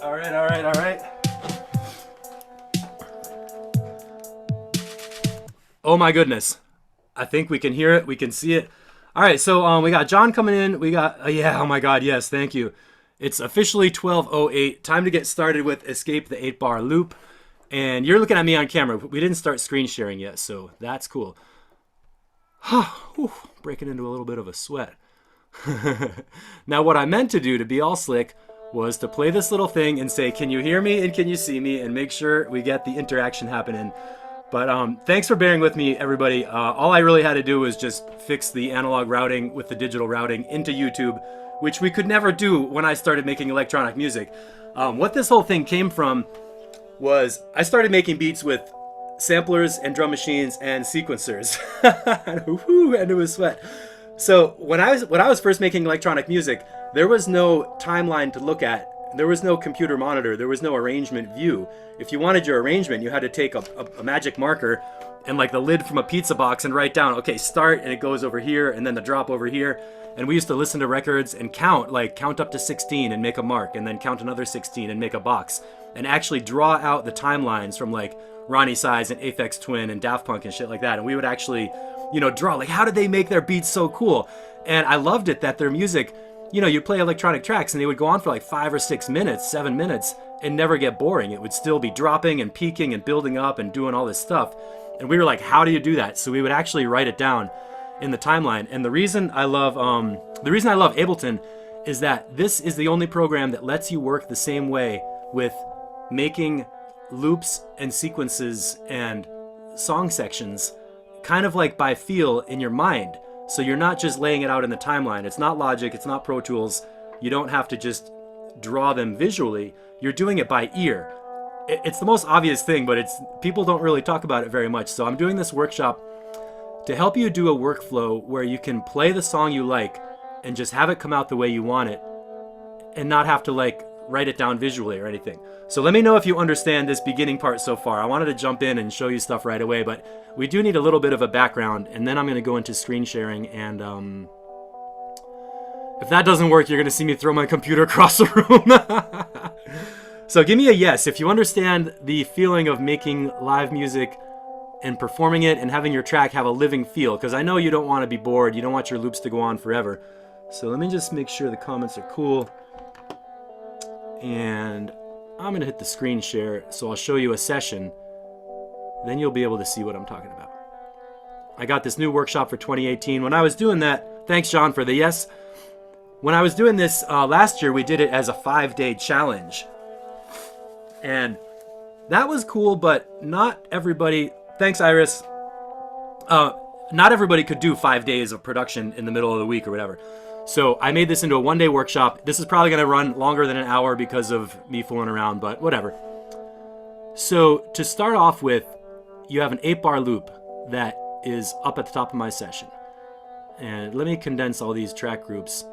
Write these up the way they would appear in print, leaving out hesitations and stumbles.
All right. Oh my goodness. I think we can hear it. We can see it. All right, so we got John coming in. We got, yeah, oh my God, yes, thank you. It's officially 12:08. Time to get started with Escape the 8-bar loop. And you're looking at me on camera. We didn't start screen sharing yet, so that's cool. Breaking into a little bit of a sweat. Now, what I meant to do to be all slick was to play this little thing and say, can you hear me and can you see me, and make sure we get the interaction happening. But thanks for bearing with me, everybody. All I really had to do was just fix the analog routing with the digital routing into YouTube, which we could never do when I started making electronic music. What this whole thing came from was I started making beats with samplers and drum machines and sequencers. And it was sweat. So when I was first making electronic music, there was no timeline to look at. There was no computer monitor. There was no arrangement view. If you wanted your arrangement, you had to take a magic marker and like the lid from a pizza box and write down, okay, start, and it goes over here, and then the drop over here. And we used to listen to records and count up to 16 and make a mark, and then count another 16 and make a box, and actually draw out the timelines from like Ronnie Size and Aphex Twin and Daft Punk and shit like that. And we would actually, draw, like, how did they make their beats so cool? And I loved it that their music, you'd play electronic tracks and they would go on for like 5 or 6 minutes, 7 minutes, and never get boring. It would still be dropping and peaking and building up and doing all this stuff. And we were like, how do you do that? So we would actually write it down in the timeline. And the reason I love Ableton is that this is the only program that lets you work the same way with making loops and sequences and song sections kind of like by feel in your mind. So you're not just laying it out in the timeline. It's not Logic, it's not Pro Tools. You don't have to just draw them visually. You're doing it by ear. It's the most obvious thing, but people don't really talk about it very much. So I'm doing this workshop to help you do a workflow where you can play the song you like and just have it come out the way you want it and not have to like write it down visually or anything. So let me know if you understand this beginning part so far. I wanted to jump in and show you stuff right away, but we do need a little bit of a background, and then I'm going to go into screen sharing, and if that doesn't work, you're going to see me throw my computer across the room. So give me a yes if you understand the feeling of making live music and performing it and having your track have a living feel, because I know you don't want to be bored. You don't want your loops to go on forever. So let me just make sure the comments are cool. And I'm going to hit the screen share, so I'll show you a session. Then you'll be able to see what I'm talking about. I got this new workshop for 2018. When I was doing that, thanks John for the yes. When I was doing this last year, we did it as a 5-day challenge. And that was cool, but not everybody, thanks Iris, not everybody could do 5 days of production in the middle of the week or whatever. So I made this into a 1-day workshop. This is probably going to run longer than an hour because of me fooling around, but whatever. So to start off with, you have an 8-bar loop that is up at the top of my session. And let me condense all these track groups.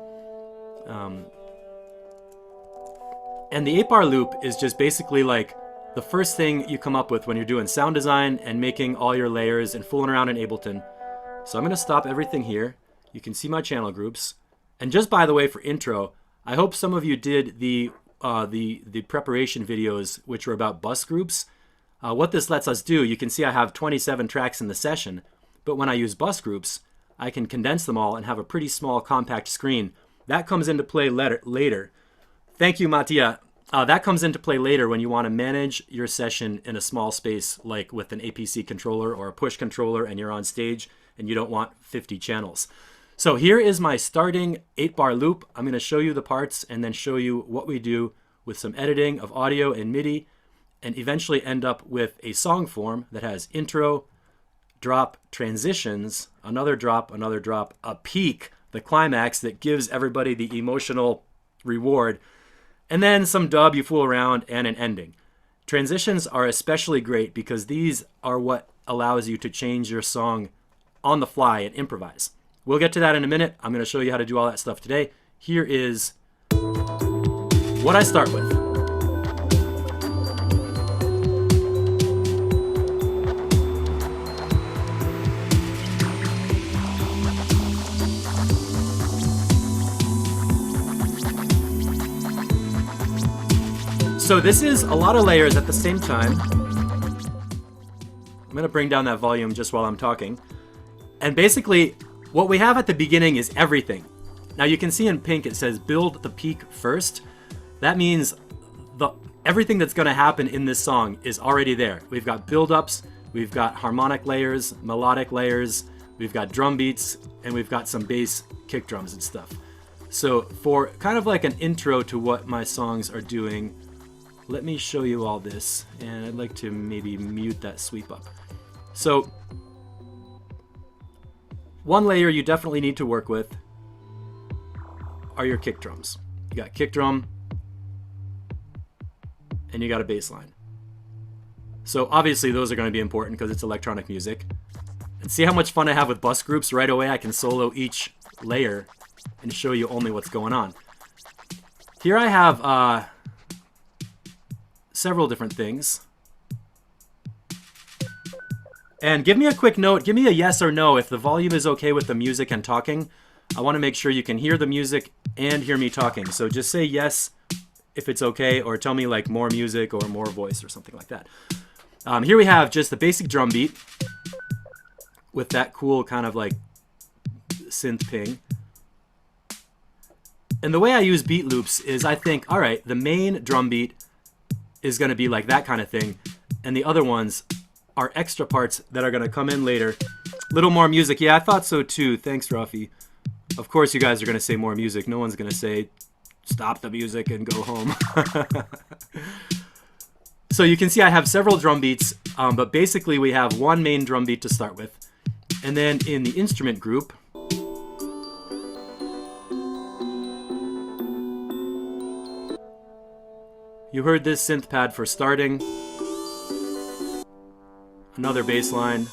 And the 8-bar loop is just basically like the first thing you come up with when you're doing sound design and making all your layers and fooling around in Ableton. So I'm going to stop everything here. You can see my channel groups. And just by the way, for intro, I hope some of you did the preparation videos, which were about bus groups. What this lets us do, you can see I have 27 tracks in the session, but when I use bus groups, I can condense them all and have a pretty small compact screen. That comes into play later. Thank you, Mattia. That comes into play later when you want to manage your session in a small space, like with an APC controller or a push controller, and you're on stage and you don't want 50 channels. So here is my starting 8-bar loop. I'm going to show you the parts and then show you what we do with some editing of audio and MIDI, and eventually end up with a song form that has intro, drop, transitions, another drop, a peak, the climax that gives everybody the emotional reward, and then some dub you fool around, and an ending. Transitions are especially great because these are what allows you to change your song on the fly and improvise. We'll get to that in a minute. I'm going to show you how to do all that stuff today. Here is what I start with. So this is a lot of layers at the same time. I'm gonna bring down that volume just while I'm talking. And basically, what we have at the beginning is everything. Now you can see in pink it says build the peak first. That means everything that's gonna happen in this song is already there. We've got build-ups, we've got harmonic layers, melodic layers, we've got drum beats, and we've got some bass kick drums and stuff. So for kind of like an intro to what my songs are doing, let me show you all this, and I'd like to maybe mute that sweep up. So one layer you definitely need to work with are your kick drums. You got kick drum, and you got a bass line. So obviously those are going to be important because it's electronic music. And see how much fun I have with bus groups? Right away I can solo each layer and show you only what's going on. Here I have several different things. And give me a quick note, give me a yes or no if the volume is okay with the music and talking. I want to make sure you can hear the music and hear me talking. So just say yes if it's okay, or tell me like more music or more voice or something like that. Here we have just the basic drum beat with that cool kind of like synth ping. And the way I use beat loops is I think, all right, the main drum beat is going to be like that kind of thing, and the other ones are extra parts that are going to come in later. Little more music. Yeah, I thought so too. Thanks, Rafi. Of course you guys are going to say more music. No one's going to say stop the music and go home. So you can see I have several drum beats, but basically we have one main drum beat to start with. And then in the instrument group, you heard this synth pad for starting, another bass line,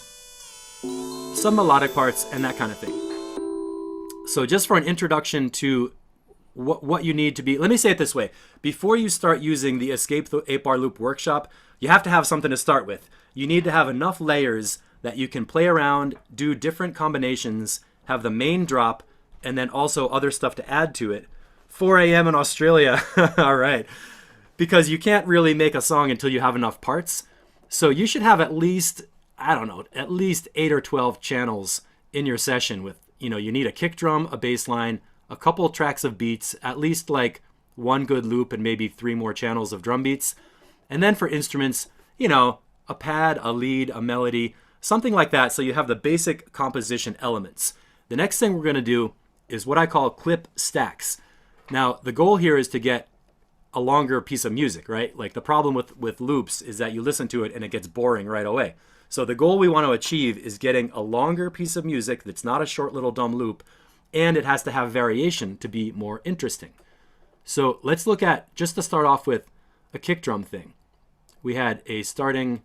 some melodic parts, and that kind of thing. So just for an introduction to what you need to be, let me say it this way. Before you start using the Escape the 8-bar loop workshop, you have to have something to start with. You need to have enough layers that you can play around, do different combinations, have the main drop, and then also other stuff to add to it. 4 a.m. in Australia. All right. Because you can't really make a song until you have enough parts. So you should have at least, I don't know, at least 8 or 12 channels in your session with, you know, you need a kick drum, a bass line, a couple tracks of beats, at least like one good loop and maybe 3 more channels of drum beats. And then for instruments, you know, a pad, a lead, a melody, something like that, so you have the basic composition elements. The next thing we're going to do is what I call clip stacks. Now, the goal here is to get a longer piece of music, right? Like the problem with loops is that you listen to it and it gets boring right away. So the goal we want to achieve is getting a longer piece of music that's not a short little dumb loop, and it has to have variation to be more interesting. So let's look at, just to start off with, a kick drum thing. We had a starting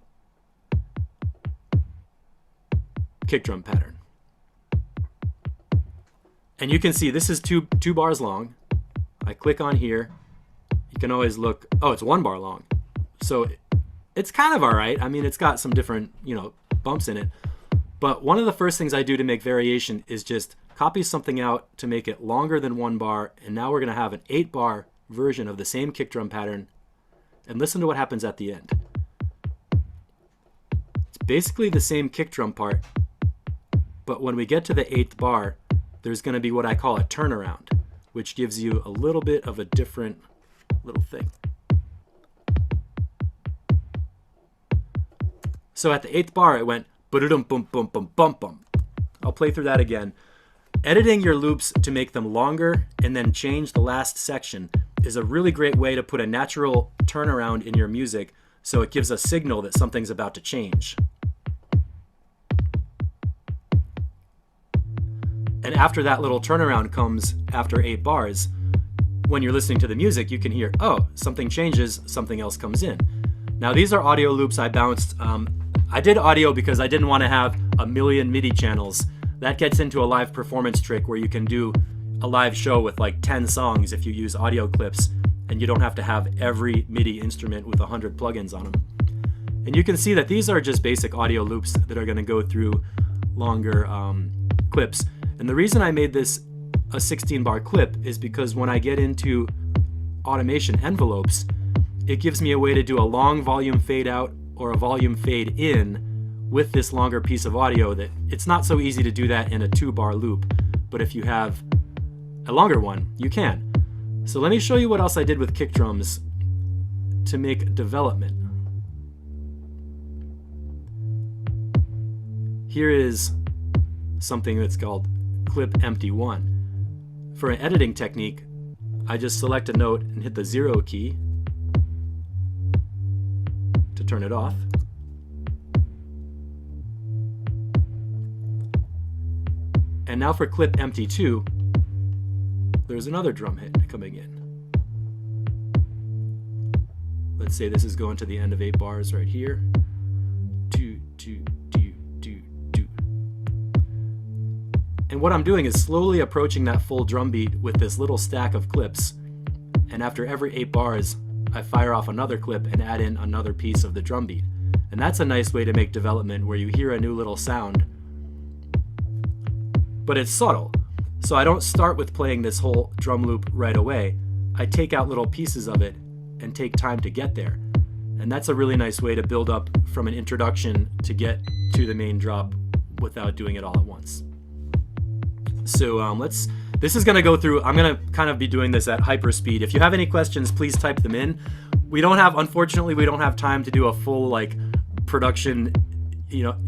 kick drum pattern. And you can see this is two bars long. I click on here. You can always look, oh, it's 1 bar long. So it's kind of all right. I mean, it's got some different, you know, bumps in it. But one of the first things I do to make variation is just copy something out to make it longer than 1 bar. And now we're going to have an 8-bar version of the same kick drum pattern. And listen to what happens at the end. It's basically the same kick drum part. But when we get to the 8th bar, there's going to be what I call a turnaround, which gives you a little bit of a different little thing. So at the 8th bar, it went ba-da-dum bum bum bum bum bum. I'll play through that again. Editing your loops to make them longer and then change the last section is a really great way to put a natural turnaround in your music, so it gives a signal that something's about to change. And after that little turnaround comes after 8 bars, when you're listening to the music, you can hear, oh, something changes, something else comes in. Now these are audio loops I bounced. I did audio because I didn't want to have a million MIDI channels. That gets into a live performance trick where you can do a live show with like 10 songs if you use audio clips, and you don't have to have every MIDI instrument with 100 plugins on them. And you can see that these are just basic audio loops that are going to go through longer clips. And the reason I made this a 16-bar clip is because when I get into automation envelopes, it gives me a way to do a long volume fade out or a volume fade in with this longer piece of audio. That it's not so easy to do that in a 2-bar loop, but if you have a longer one, you can. So let me show you what else I did with kick drums to make development. Here is something that's called clip empty 1. For an editing technique, I just select a note and hit the 0 key to turn it off. And now for clip empty 2, there's another drum hit coming in. Let's say this is going to the end of 8 bars right here. 2, 2, 2, 2, 2. And what I'm doing is slowly approaching that full drum beat with this little stack of clips. And after every 8 bars, I fire off another clip and add in another piece of the drum beat. And that's a nice way to make development where you hear a new little sound, but it's subtle. So I don't start with playing this whole drum loop right away. I take out little pieces of it and take time to get there. And that's a really nice way to build up from an introduction to get to the main drop without doing it all at once. So this is gonna go through, I'm gonna kind of be doing this at hyper speed. If you have any questions, please type them in. Unfortunately, we don't have time to do a full like production,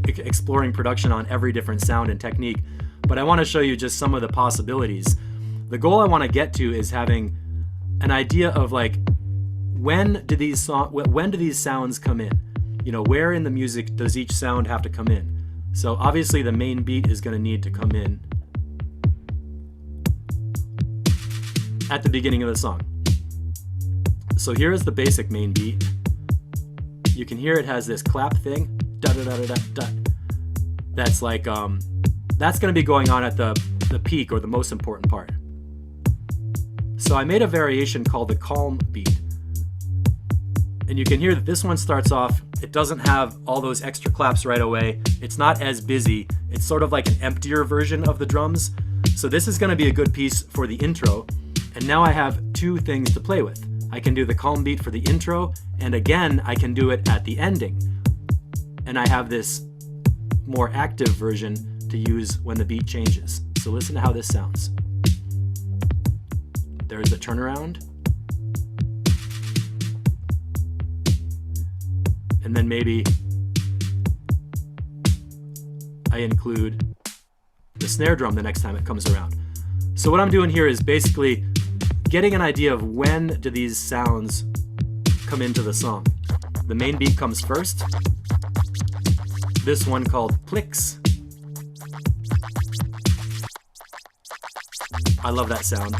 exploring production on every different sound and technique. But I want to show you just some of the possibilities. The goal I want to get to is having an idea of like, when do these sounds come in? Where in the music does each sound have to come in? So obviously the main beat is going to need to come in at the beginning of the song. So here is the basic main beat. You can hear it has this clap thing. Da da da da da. That's like that's going to be going on at the peak or the most important part. So I made a variation called the calm beat. And you can hear that this one starts off, it doesn't have all those extra claps right away. It's not as busy. It's sort of like an emptier version of the drums. So this is going to be a good piece for the intro. And now I have 2 things to play with. I can do the calm beat for the intro, and again, I can do it at the ending. And I have this more active version to use when the beat changes. So listen to how this sounds. There's a turnaround. And then maybe I include the snare drum the next time it comes around. So what I'm doing here is basically getting an idea of when do these sounds come into the song. The main beat comes first. This one called Plicks. I love that sound.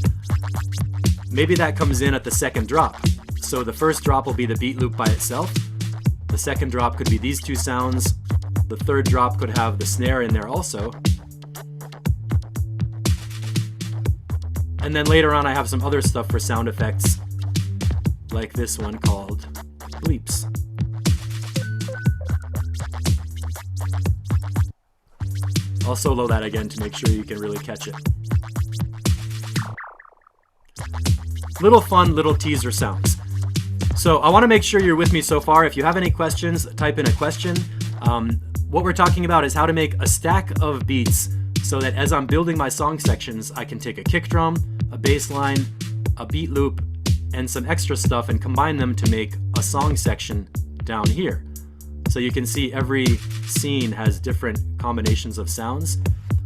Maybe that comes in at the second drop. So the first drop will be the beat loop by itself. The second drop could be these 2 sounds. The third drop could have the snare in there also. And then later on I have some other stuff for sound effects, like this one called bleeps. I'll solo that again to make sure you can really catch it. Little fun, little teaser sounds. So I want to make sure you're with me so far. If you have any questions, type in a question. What we're talking about is how to make a stack of beats so that as I'm building my song sections, I can take a kick drum, a bass line, a beat loop, and some extra stuff and combine them to make a song section down here. So you can see every scene has different combinations of sounds.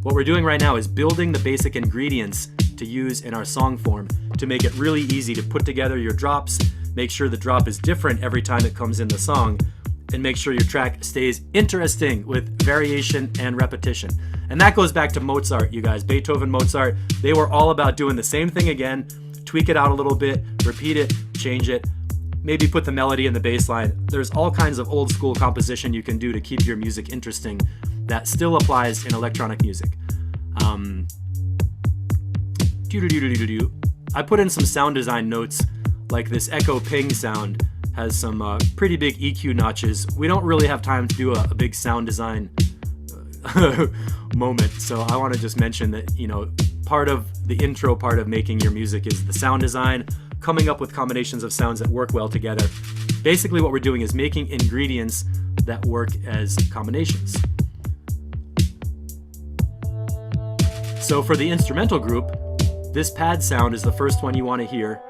What we're doing right now is building the basic ingredients to use in our song form to make it really easy to put together your drops, make sure the drop is different every time it comes in the song, and make sure your track stays interesting with variation and repetition. And that goes back to Mozart, you guys. Beethoven, Mozart, they were all about doing the same thing again, tweak it out a little bit, repeat it, change it, maybe put the melody in the bass line. There's all kinds of old school composition you can do to keep your music interesting that still applies in electronic music. I put in some sound design notes, like this echo ping sound has some pretty big EQ notches. We don't really have time to do a big sound design moment, so I want to just mention that, part of the intro part of making your music is the sound design, coming up with combinations of sounds that work well together. Basically what we're doing is making ingredients that work as combinations. So for the instrumental group, this pad sound is the first one you want to hear.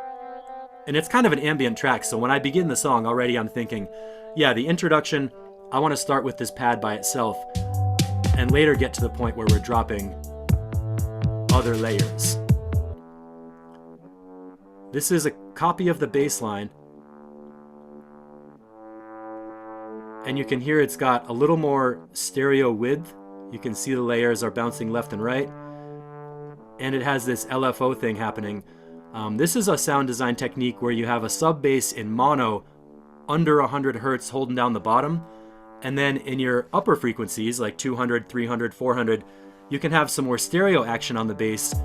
And it's kind of an ambient track, so when I begin the song already I'm thinking, yeah, the introduction, I want to start with this pad by itself and later get to the point where we're dropping other layers. This is a copy of the bass line, and you can hear it's got a little more stereo width. You can see the layers are bouncing left and right, and it has this LFO thing happening. This is a sound design technique where you have a sub bass in mono under 100 Hertz holding down the bottom, and then in your upper frequencies like 200, 300, 400, you can have some more stereo action on the bass.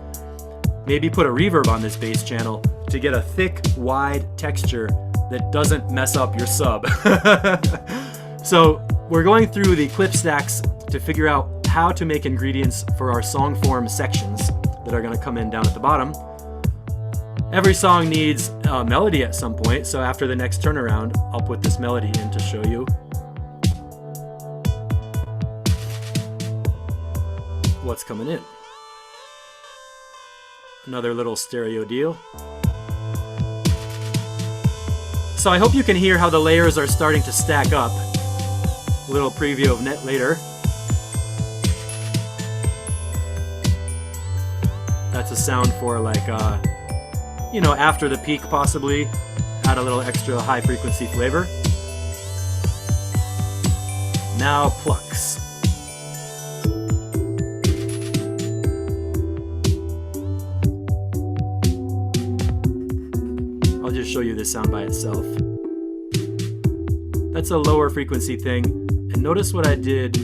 Maybe put a reverb on this bass channel to get a thick, wide texture that doesn't mess up your sub. So we're going through the clip stacks to figure out how to make ingredients for our song form sections that are going to come in down at the bottom. Every song needs a melody at some point, so after the next turnaround, I'll put this melody in to show you what's coming in. Another little stereo deal. So I hope you can hear how the layers are starting to stack up. A little preview of net later. That's a sound for like, you know, after the peak possibly. Add a little extra high frequency flavor. Now plucks. I'll just show you this sound by itself. That's a lower frequency thing. And notice what I did.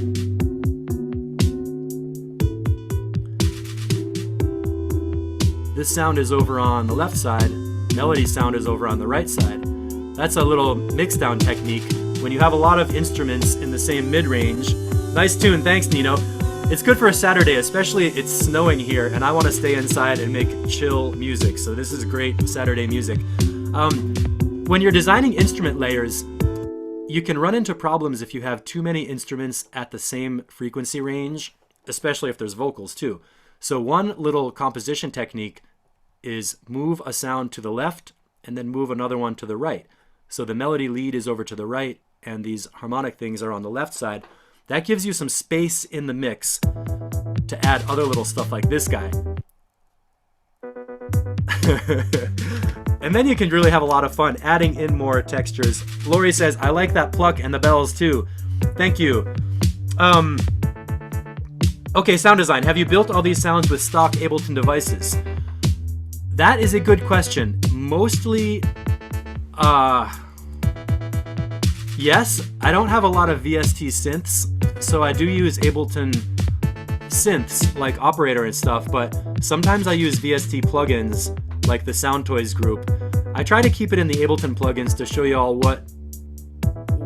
This sound is over on the left side, melody sound is over on the right side. That's a little mixdown technique. When you have a lot of instruments in the same mid-range. Nice tune, thanks Nino. It's good for a Saturday, especially it's snowing here and I want to stay inside and make chill music, so this is great Saturday music. When you're designing instrument layers, you can run into problems if you have too many instruments at the same frequency range, especially if there's vocals too. So one little composition technique is move a sound to the left and then move another one to the right. So the melody lead is over to the right and these harmonic things are on the left side. That gives you some space in the mix to add other little stuff like this guy. And then you can really have a lot of fun adding in more textures. Lori says, I like that pluck and the bells too. Thank you. Okay, sound design. Have you built all these sounds with stock Ableton devices? That is a good question. Mostly, yes. I don't have a lot of VST synths, so I do use Ableton synths like Operator and stuff, but sometimes I use VST plugins like the Sound Toys group. I try to keep it in the Ableton plugins to show you all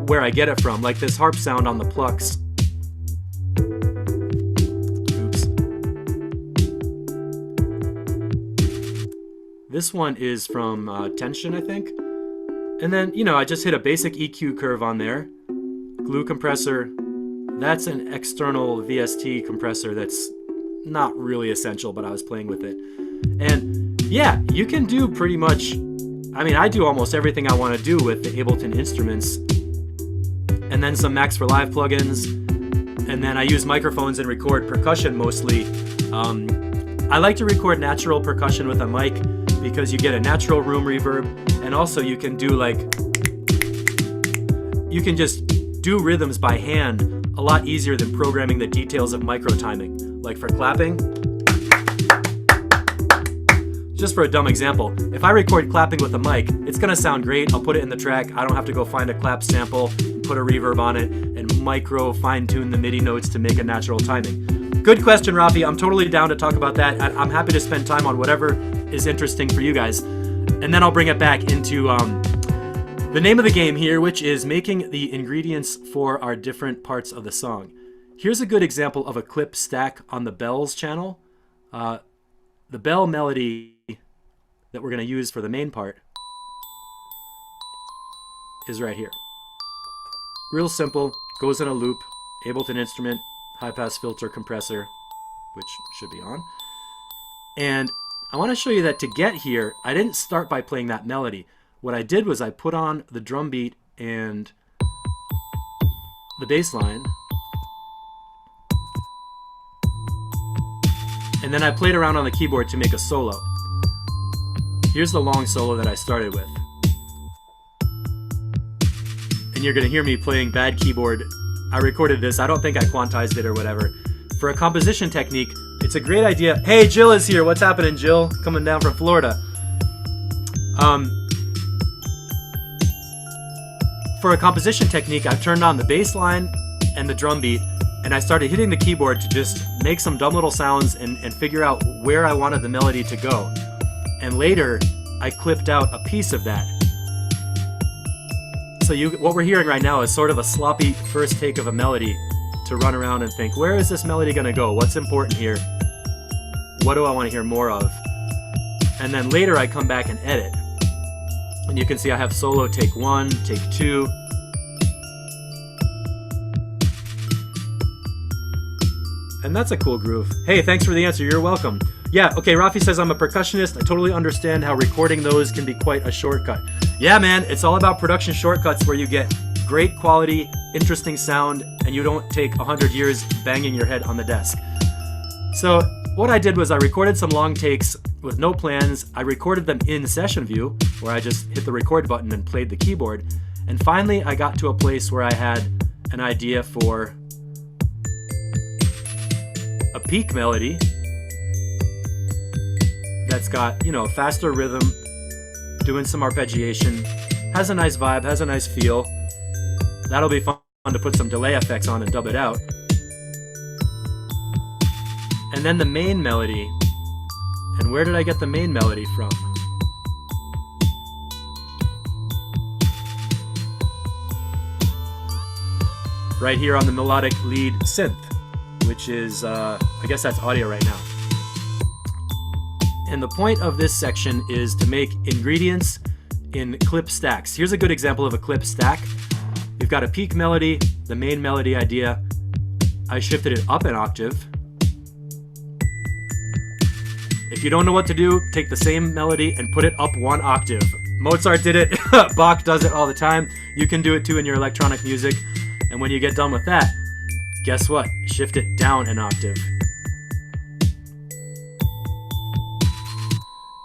where I get it from, like this harp sound on the plucks. This one is from Tension, I think. And then, you know, I just hit a basic EQ curve on there. Glue compressor. That's an external VST compressor that's not really essential, but I was playing with it. And yeah, you can do pretty much, I mean, I do almost everything I want to do with the Ableton instruments. And then some Max for Live plugins. And then I use microphones and record percussion mostly. I like to record natural percussion with a mic because you get a natural room reverb, and also you can do like, you can just do rhythms by hand a lot easier than programming the details of micro timing. Like for clapping, just for a dumb example, if I record clapping with a mic, it's gonna sound great. I'll put it in the track. I don't have to go find a clap sample, put a reverb on it, and micro fine tune the MIDI notes to make a natural timing. Good question, Rafi. I'm totally down to talk about that. I'm happy to spend time on whatever is interesting for you guys. And then I'll bring it back into the name of the game here, which is making the ingredients for our different parts of the song. Here's a good example of a clip stack on the Bells channel. the bell melody that we're going to use for the main part is right here. Real simple, goes in a loop, Ableton instrument, high-pass filter compressor, which should be on. And I want to show you that to get here, I didn't start by playing that melody. What I did was I put on the drum beat and the bass line, and then I played around on the keyboard to make a solo. Here's the long solo that I started with. And you're going to hear me playing bad keyboard. I recorded this. I don't think I quantized it or whatever. For a composition technique, it's a great idea. Hey, Jill is here. What's happening, Jill? Coming down from Florida. For a composition technique, I've turned on the bass line and the drum beat, and I started hitting the keyboard to just make some dumb little sounds and figure out where I wanted the melody to go. And later, I clipped out a piece of that. So what we're hearing right now is sort of a sloppy first take of a melody to run around and think, where is this melody going to go? What's important here? What do I want to hear more of? And then later I come back and edit. And you can see I have solo take 1, take 2. And that's a cool groove. Hey, thanks for the answer. You're welcome. Yeah, okay, Rafi says I'm a percussionist. I totally understand how recording those can be quite a shortcut. Yeah, man, it's all about production shortcuts where you get great quality, interesting sound, and you don't take 100 years banging your head on the desk. So what I did was I recorded some long takes with no plans. I recorded them in session view, where I just hit the record button and played the keyboard. And finally, I got to a place where I had an idea for a peak melody that's got, you know, faster rhythm, doing some arpeggiation, has a nice vibe, has a nice feel. That'll be fun to put some delay effects on and dub it out. And then the main melody. And where did I get the main melody from? Right here on the melodic lead synth, which is, I guess that's audio right now. And the point of this section is to make ingredients in clip stacks. Here's a good example of a clip stack. You've got a peak melody, the main melody idea. I shifted it up an octave. If you don't know what to do, take the same melody and put it up 1 octave. Mozart did it, Bach does it all the time. You can do it too in your electronic music. And when you get done with that, guess what? Shift it down an octave.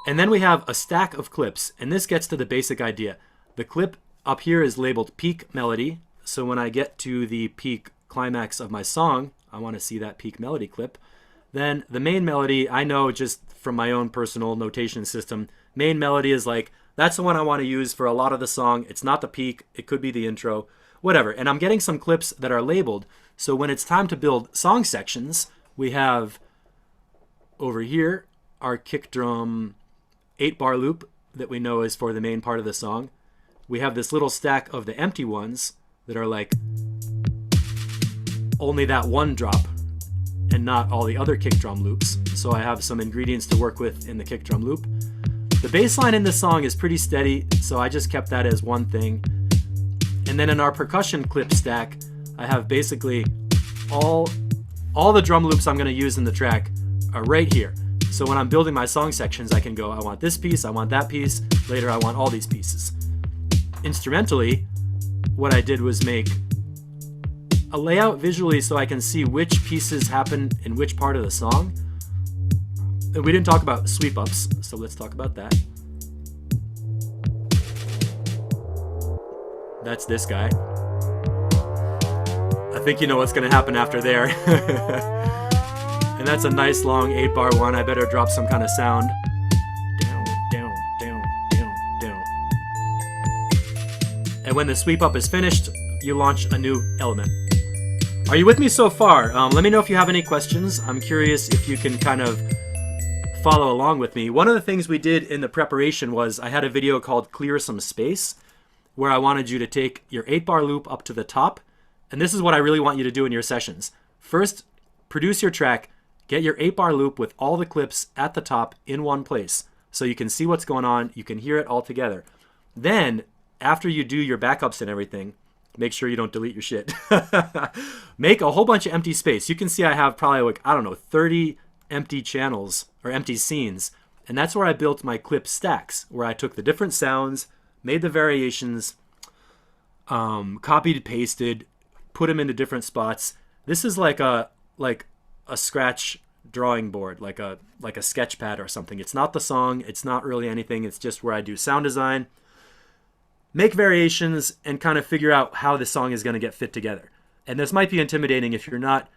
And then we have a stack of clips, and this gets to the basic idea. The clip up here is labeled peak melody, so when I get to the peak climax of my song, I want to see that peak melody clip. Then the main melody, I know just from my own personal notation system, main melody is like, that's the one I want to use for a lot of the song. It's not the peak, it could be the intro, whatever. And I'm getting some clips that are labeled, so when it's time to build song sections, we have over here our kick drum 8-bar loop that we know is for the main part of the song. We have this little stack of the empty ones that are like only that one drop and not all the other kick drum loops. So I have some ingredients to work with in the kick drum loop. The bass line in this song is pretty steady, so I just kept that as one thing. And then in our percussion clip stack, I have basically all the drum loops I'm going to use in the track are right here. So when I'm building my song sections, I can go, I want this piece, I want that piece, later I want all these pieces. Instrumentally, what I did was make a layout visually so I can see which pieces happen in which part of the song. And we didn't talk about sweep ups, so let's talk about that. That's this guy. I think you know what's going to happen after there. And that's a nice long 8-bar one. I better drop some kind of sound. Down, down, down, down, down. And when the sweep up is finished, you launch a new element. Are you with me so far? Let me know if you have any questions. I'm curious if you can kind of follow along with me. One of the things we did in the preparation was I had a video called Clear Some Space, where I wanted you to take your 8-bar loop up to the top. And this is what I really want you to do in your sessions. First, produce your track. Get your 8-bar loop with all the clips at the top in one place so you can see what's going on, you can hear it all together. Then, after you do your backups and everything, make sure you don't delete your shit. Make a whole bunch of empty space. You can see I have probably like, I don't know, 30 empty channels or empty scenes. And that's where I built my clip stacks, where I took the different sounds, made the variations, copied, pasted, put them into different spots. This is like a scratch drawing board, like a sketch pad or something. It's not the song. It's not really anything. It's just where I do sound design, make variations, and kind of figure out how the song is going to get fit together. And this might be intimidating if you're not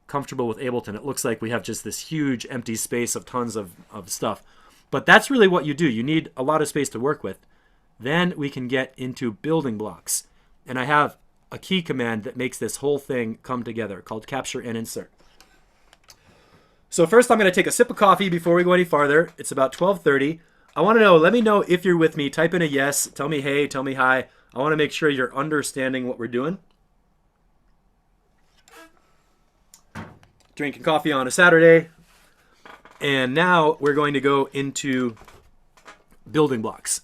comfortable with Ableton. It looks like we have just this huge empty space of tons of stuff. But that's really what you do. You need a lot of space to work with. Then we can get into building blocks. And I have a key command that makes this whole thing come together called capture and insert. So first I'm going to take a sip of coffee before we go any farther. It's about 12:30. I want to know, let me know if you're with me. Type in a yes. Tell me hey, tell me hi. I want to make sure you're understanding what we're doing. Drinking coffee on a Saturday. And now we're going to go into building blocks.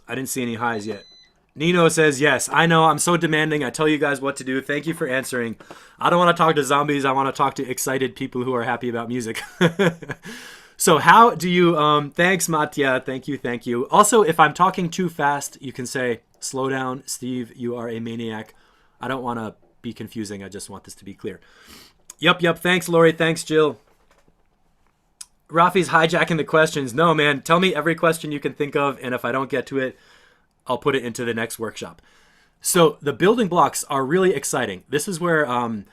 I didn't see any highs yet. Nino says, yes, I know, I'm so demanding. I tell you guys what to do. Thank you for answering. I don't want to talk to zombies. I want to talk to excited people who are happy about music. So how do you, thanks, Matya. Thank you, thank you. Also, if I'm talking too fast, you can say, slow down, Steve, you are a maniac. I don't want to be confusing. I just want this to be clear. Yep. Thanks, Lori. Thanks, Jill. Rafi's hijacking the questions. No, man, tell me every question you can think of, and if I don't get to it, I'll put it into the next workshop. So the building blocks are really exciting. This is where I'm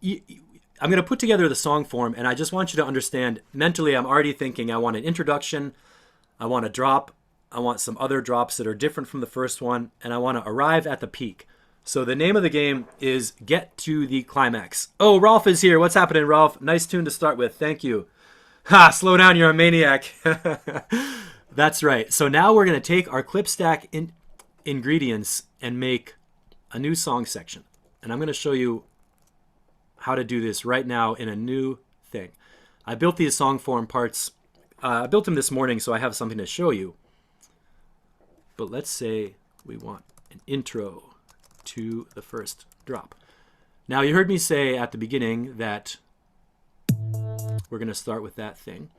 going to put together the song form, and I just want you to understand, mentally, I'm already thinking I want an introduction, I want a drop, I want some other drops that are different from the first one, and I want to arrive at the peak. So the name of the game is Get to the Climax. Oh, Rolf is here. What's happening, Rolf? Nice tune to start with. Thank you. Ha, slow down, you're a maniac. That's right. So now we're going to take our clip stack ingredients and make a new song section. And I'm going to show you how to do this right now in a new thing. I built these song form parts. I built them this morning, so I have something to show you. But let's say we want an intro to the first drop. Now, you heard me say at the beginning that we're going to start with that thing.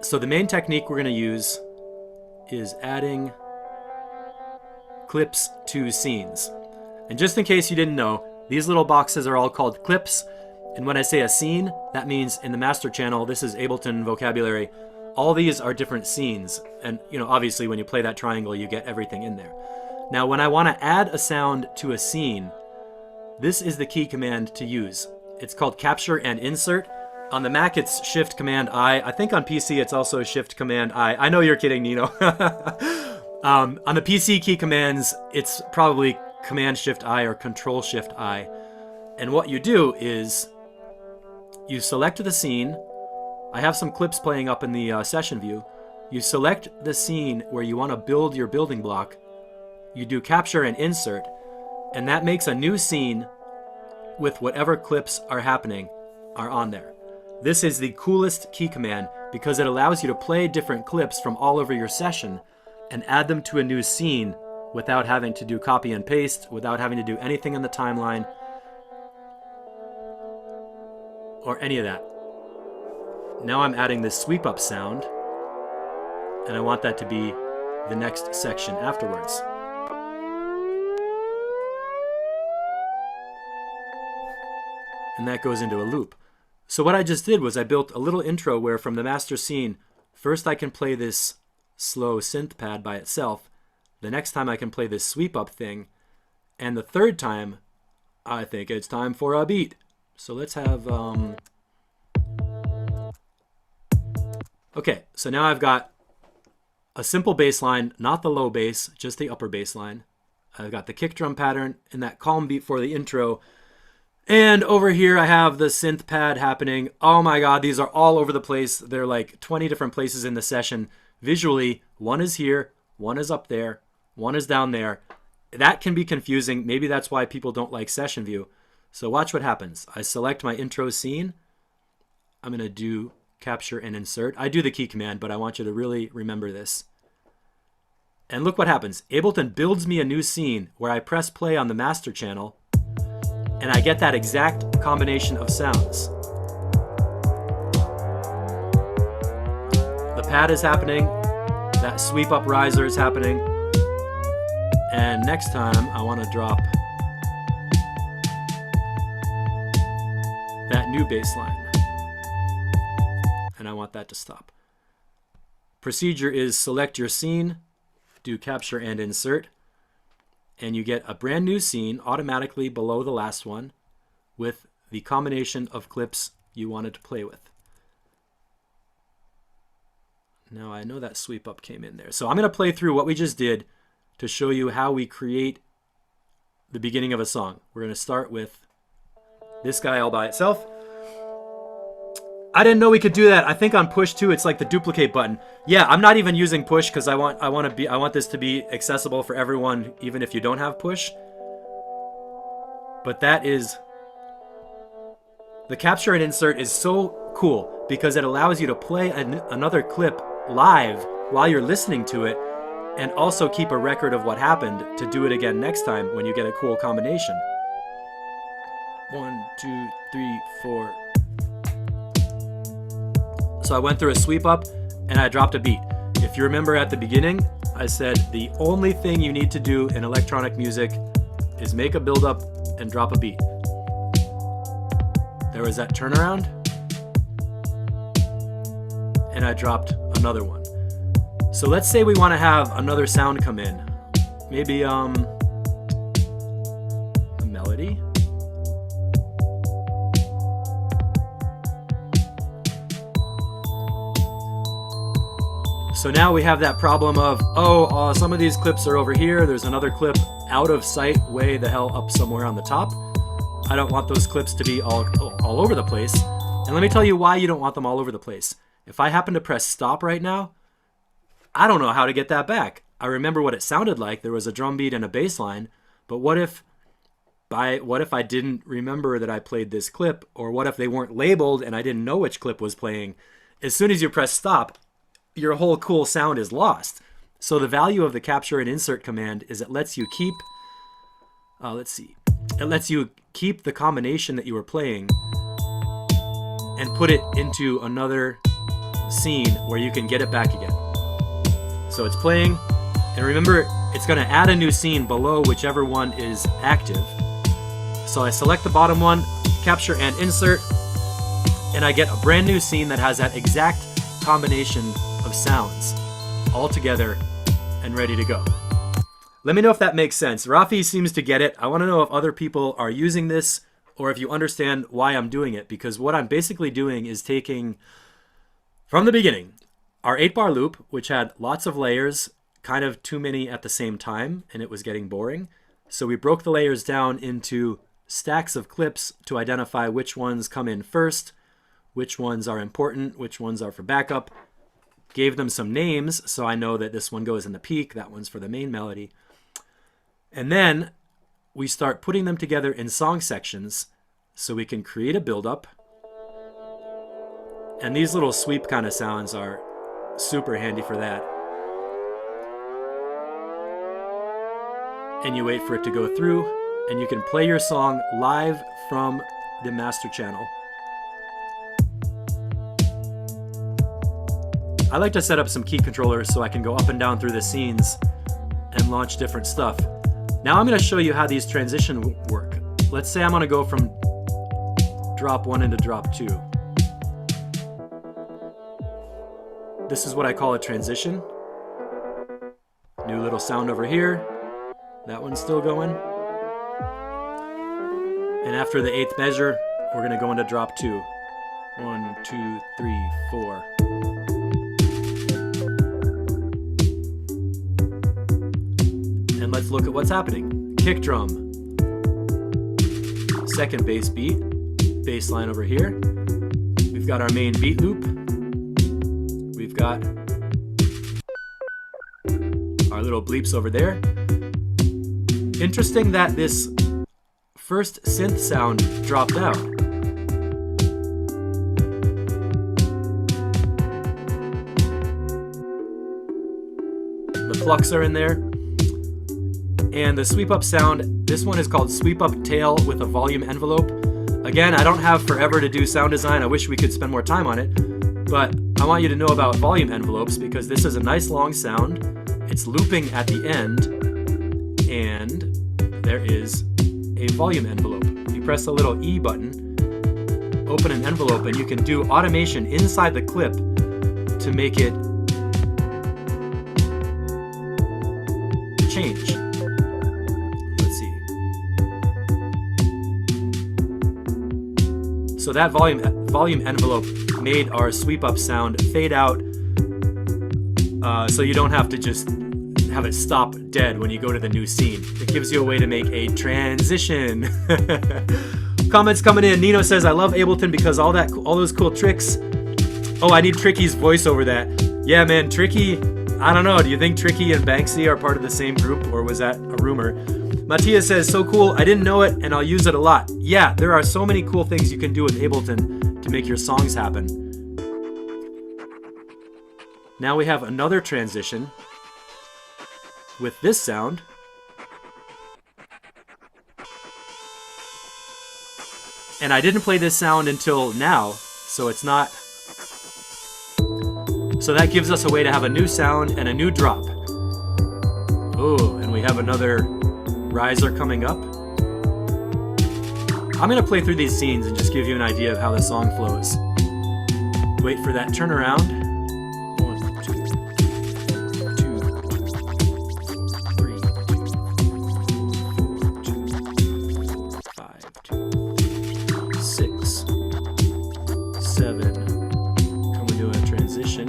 So the main technique we're going to use is adding clips to scenes. And just in case you didn't know, these little boxes are all called clips. And when I say a scene, that means in the master channel, this is Ableton vocabulary, all these are different scenes. And obviously when you play that triangle, you get everything in there. Now, when I want to add a sound to a scene, this is the key command to use. It's called capture and insert. On the Mac, it's Shift Command I. I think on PC, it's also Shift Command I. I know you're kidding, Nino. On the PC key commands, it's probably Command Shift I or Control Shift I. And what you do is you select the scene. I have some clips playing up in the session view. You select the scene where you want to build your building block. You do capture and insert, and that makes a new scene with whatever clips are happening are on there. This is the coolest key command because it allows you to play different clips from all over your session and add them to a new scene without having to do copy and paste, without having to do anything in the timeline or any of that. Now I'm adding this sweep up sound, and I want that to be the next section afterwards. And that goes into a loop. So what I just did was I built a little intro where from the master scene, first I can play this slow synth pad by itself. The next time I can play this sweep up thing. And the third time, I think it's time for a beat. So let's have, okay, so now I've got a simple bass line, not the low bass, just the upper bass line. I've got the kick drum pattern and that calm beat for the intro. And over here I have the synth pad happening. Oh my god, these are all over the place. They're like 20 different places in the session. Visually, one is here, one is up there, one is down there. That can be confusing. Maybe that's why people don't like session view. So watch what happens. I select my intro scene. I'm going to do capture and insert. I do the key command, but I want you to really remember this. And look what happens. Ableton builds me a new scene where I press play on the master channel and I get that exact combination of sounds. The pad is happening, that sweep up riser is happening, and next time I want to drop that new bass line, and I want that to stop. Procedure is select your scene, do capture and insert, and you get a brand new scene automatically below the last one with the combination of clips you wanted to play with. Now I know that sweep up came in there. So I'm going to play through what we just did to show you how we create the beginning of a song. We're going to start with this guy all by itself. I didn't know we could do that. I think on push 2 it's like the duplicate button. Yeah, I'm not even using push because I want this to be accessible for everyone even if you don't have push. But that is, the capture and insert is so cool because it allows you to play another clip live while you're listening to it and also keep a record of what happened to do it again next time when you get a cool combination. 1, 2, 3, 4. So I went through a sweep up and I dropped a beat. If you remember at the beginning, I said the only thing you need to do in electronic music is make a build up and drop a beat. There was that turnaround and I dropped another one. So let's say we want to have another sound come in. Maybe a melody. So now we have that problem of, some of these clips are over here. There's another clip out of sight, way the hell up somewhere on the top. I don't want those clips to be all over the place. And let me tell you why you don't want them all over the place. If I happen to press stop right now, I don't know how to get that back. I remember what it sounded like. There was a drum beat and a bass line. But what if I didn't remember that I played this clip? Or what if they weren't labeled and I didn't know which clip was playing? As soon as you press stop, your whole cool sound is lost. So the value of the capture and insert command is it lets you keep, it lets you keep the combination that you were playing and put it into another scene where you can get it back again. So it's playing, and remember, it's going to add a new scene below whichever one is active. So I select the bottom one, capture and insert, and I get a brand new scene that has that exact combination of sounds all together and ready to go. Let me know if that makes sense. Rafi seems to get it. I want to know if other people are using this or if you understand why I'm doing it, because what I'm basically doing is taking from the beginning our 8-bar loop, which had lots of layers, kind of too many at the same time, and it was getting boring. So we broke the layers down into stacks of clips to identify which ones come in first, which ones are important, which ones are for backup. Gave them some names so I know that this one goes in the peak, that one's for the main melody. And then we start putting them together in song sections so we can create a build-up. And these little sweep kind of sounds are super handy for that. And you wait for it to go through, and you can play your song live from the master channel. I like to set up some key controllers so I can go up and down through the scenes and launch different stuff. Now I'm going to show you how these transitions work. Let's say I'm going to go from drop 1 into drop 2. This is what I call a transition. New little sound over here. That one's still going. And after the 8th measure, we're going to go into drop 2. 1, 2, 3, 4. And let's look at what's happening. Kick drum. Second bass beat. Bass line over here. We've got our main beat loop. We've got our little bleeps over there. Interesting that this first synth sound dropped out. The plucks are in there. And the sweep up sound, this one is called Sweep Up Tail with a volume envelope. Again, I don't have forever to do sound design. I wish we could spend more time on it. But I want you to know about volume envelopes because this is a nice long sound. It's looping at the end. And there is a volume envelope. You press the little E button, open an envelope, and you can do automation inside the clip to make it change. Let's see. So that volume envelope made our sweep up sound fade out, so you don't have to just have it stop dead when you go to the new scene. It gives you a way to make a transition. Comments coming in. Nino says, I love Ableton because all those cool tricks. Oh, I need Tricky's voice over that. Yeah, man, Tricky, I don't know. Do you think Tricky and Banksy are part of the same group, or was that a rumor? Matthias says, so cool. I didn't know it, and I'll use it a lot. Yeah, there are so many cool things you can do with Ableton to make your songs happen. Now we have another transition with this sound. And I didn't play this sound until now, so it's not. So that gives us a way to have a new sound and a new drop. Oh, and we have another riser coming up. I'm gonna play through these scenes and just give you an idea of how the song flows. Wait for that turnaround. 1, 2, 3, 4, 5, 6, 7. Coming to a transition.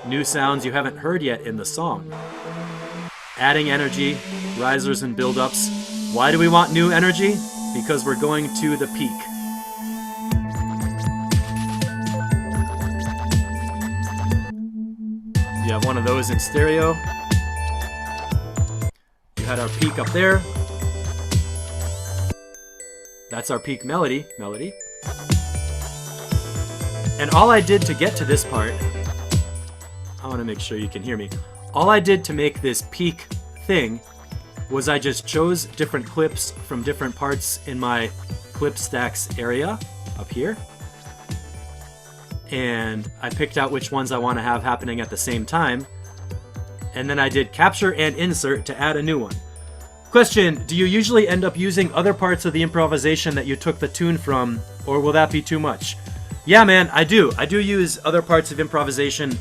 New sounds you haven't heard yet in the song. Adding energy, risers and build-ups. Why do we want new energy? Because we're going to the peak. You have one of those in stereo. You had our peak up there. That's our peak melody. And all I did to get to this part, I want to make sure you can hear me. All I did to make this peak thing was I just chose different clips from different parts in my clip stacks area up here. And I picked out which ones I want to have happening at the same time. And then I did capture and insert to add a new one. Question, do you usually end up using other parts of the improvisation that you took the tune from, or will that be too much? Yeah, man, I do. I do use other parts of improvisation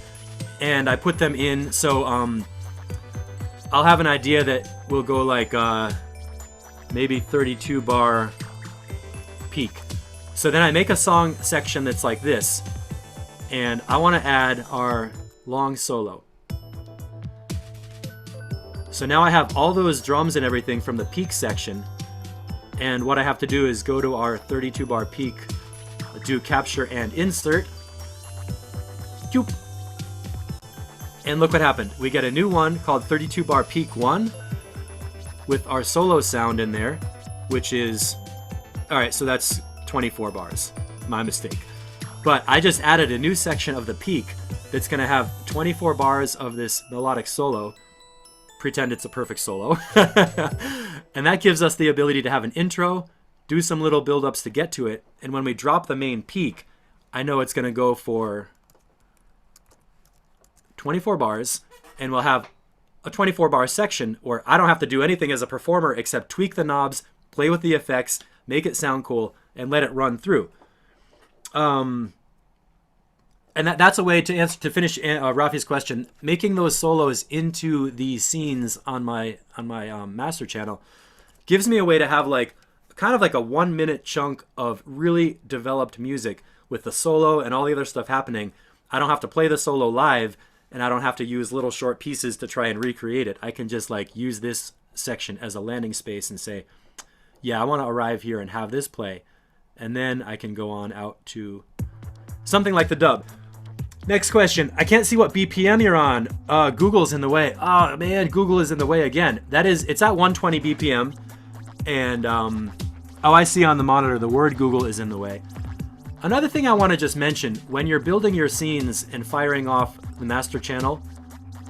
and I put them in, so I'll have an idea that will go like maybe 32 bar peak. So then I make a song section that's like this, and I want to add our long solo. So now I have all those drums and everything from the peak section, and what I have to do is go to our 32 bar peak, do capture and insert. Choop. And look what happened. We get a new one called 32 bar peak 1 with our solo sound in there, which is, all right, so that's 24 bars. My mistake. But I just added a new section of the peak that's going to have 24 bars of this melodic solo. Pretend it's a perfect solo. And that gives us the ability to have an intro, do some little build-ups to get to it, and when we drop the main peak, I know it's going to go for 24 bars, and we'll have a 24 bar section where I don't have to do anything as a performer except tweak the knobs, play with the effects, make it sound cool, and let it run through. And that's a way to finish Rafi's question. Making those solos into these scenes on my master channel gives me a way to have like kind of like a 1 minute chunk of really developed music with the solo and all the other stuff happening. I don't have to play the solo live, and I don't have to use little short pieces to try and recreate it. I can just like use this section as a landing space and say, yeah, I want to arrive here and have this play. And then I can go on out to something like the dub. Next question. I can't see what BPM you're on. Google's in the way. Oh man, Google is in the way again. It's at 120 BPM. And, oh, I see on the monitor the word Google is in the way. Another thing I want to just mention, when you're building your scenes and firing off the master channel,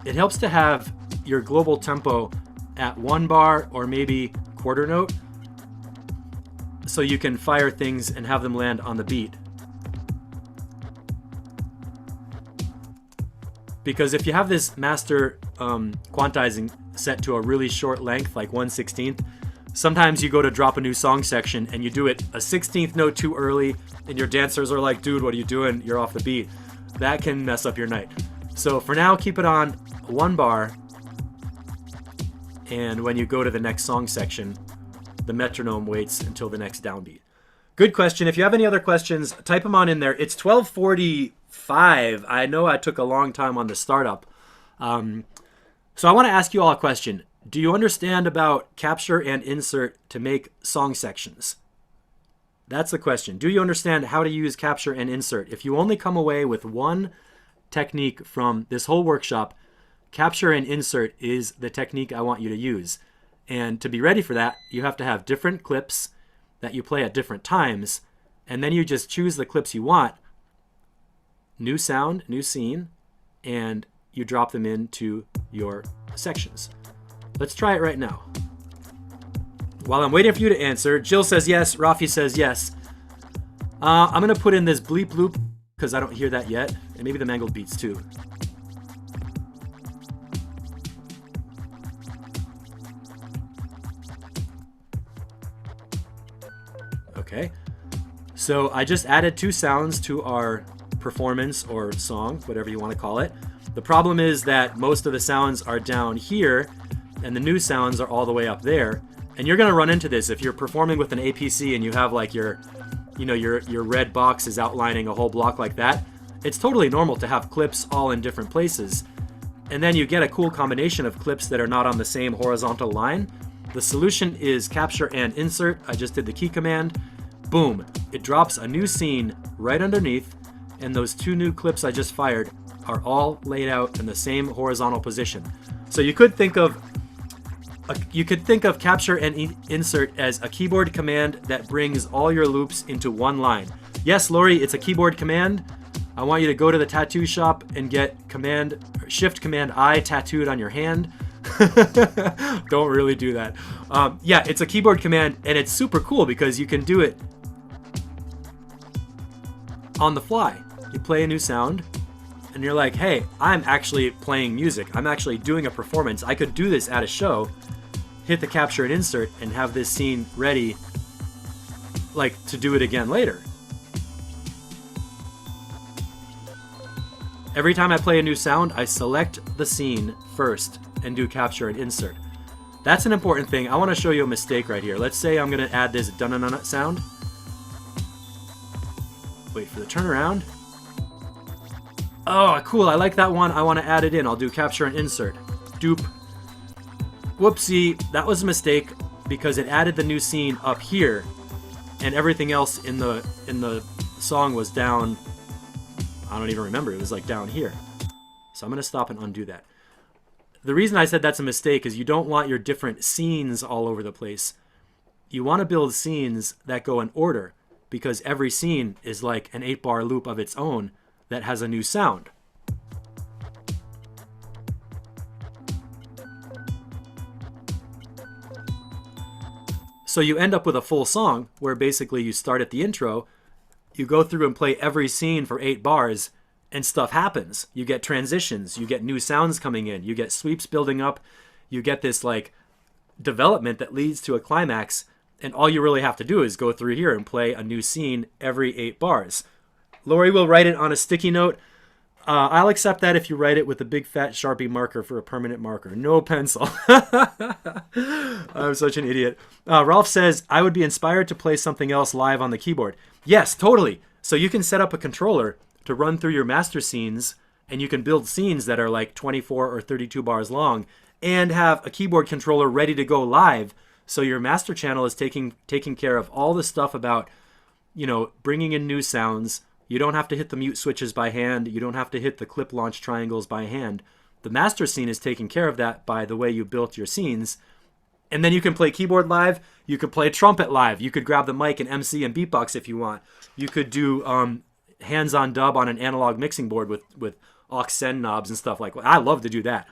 it helps to have your global tempo at 1 bar or maybe quarter note, so you can fire things and have them land on the beat. Because if you have this master quantizing set to a really short length, like 1/16, sometimes you go to drop a new song section and you do it a 16th note too early, and your dancers are like, dude, what are you doing? You're off the beat. That can mess up your night. So for now, keep it on 1 bar, and when you go to the next song section, the metronome waits until the next downbeat. Good question. If you have any other questions, type them on in there. It's 12:45. I know I took a long time on the startup. So I want to ask you all a question. Do you understand about capture and insert to make song sections? That's the question. Do you understand how to use capture and insert? If you only come away with one technique from this whole workshop, capture and insert is the technique I want you to use. And to be ready for that, you have to have different clips that you play at different times, and then you just choose the clips you want, new sound, new scene, and you drop them into your sections. Let's try it right now. While I'm waiting for you to answer, Jill says yes, Rafi says yes. I'm gonna put in this bleep loop because I don't hear that yet, and maybe the mangled beats too. Okay, so I just added 2 sounds to our performance or song, whatever you want to call it. The problem is that most of the sounds are down here and the new sounds are all the way up there. And you're going to run into this if you're performing with an APC and you have like your red box is outlining a whole block like that. It's totally normal to have clips all in different places. And then you get a cool combination of clips that are not on the same horizontal line. The solution is capture and insert. I just did the key command. Boom, it drops a new scene right underneath, and those 2 new clips I just fired are all laid out in the same horizontal position. So you could think of capture and insert as a keyboard command that brings all your loops into one line. Yes, Lori, it's a keyboard command. I want you to go to the tattoo shop and get Shift Command I tattooed on your hand. Don't really do that. Yeah, it's a keyboard command, and it's super cool because you can do it on the fly. You play a new sound, and you're like, hey, I'm actually playing music. I'm actually doing a performance. I could do this at a show, hit the capture and insert, and have this scene ready, like, to do it again later. Every time I play a new sound, I select the scene first and do capture and insert. That's an important thing. I want to show you a mistake right here. Let's say I'm going to add this dun-dun-dun sound. Wait for the turnaround. Oh, cool. I like that one. I want to add it in. I'll do capture and insert. Dupe. Whoopsie. That was a mistake because it added the new scene up here, and everything else in the song was down. I don't even remember. It was like down here. So I'm going to stop and undo that. The reason I said that's a mistake is you don't want your different scenes all over the place. You want to build scenes that go in order, because every scene is like an 8-bar loop of its own that has a new sound. So you end up with a full song where basically you start at the intro, you go through and play every scene for 8 bars, and stuff happens. You get transitions, you get new sounds coming in, you get sweeps building up, you get this like development that leads to a climax, and all you really have to do is go through here and play a new scene every 8 bars. Lori will write it on a sticky note. I'll accept that if you write it with a big fat Sharpie marker for a permanent marker. No pencil. I'm such an idiot. Ralph says, I would be inspired to play something else live on the keyboard. Yes, totally. So you can set up a controller to run through your master scenes, and you can build scenes that are like 24 or 32 bars long and have a keyboard controller ready to go live. So your master channel is taking care of all the stuff about, bringing in new sounds. You don't have to hit the mute switches by hand. You don't have to hit the clip launch triangles by hand. The master scene is taking care of that by the way you built your scenes. And then you can play keyboard live. You could play trumpet live. You could grab the mic and MC and beatbox if you want. You could do hands-on dub on an analog mixing board with aux send knobs and stuff like that. I love to do that.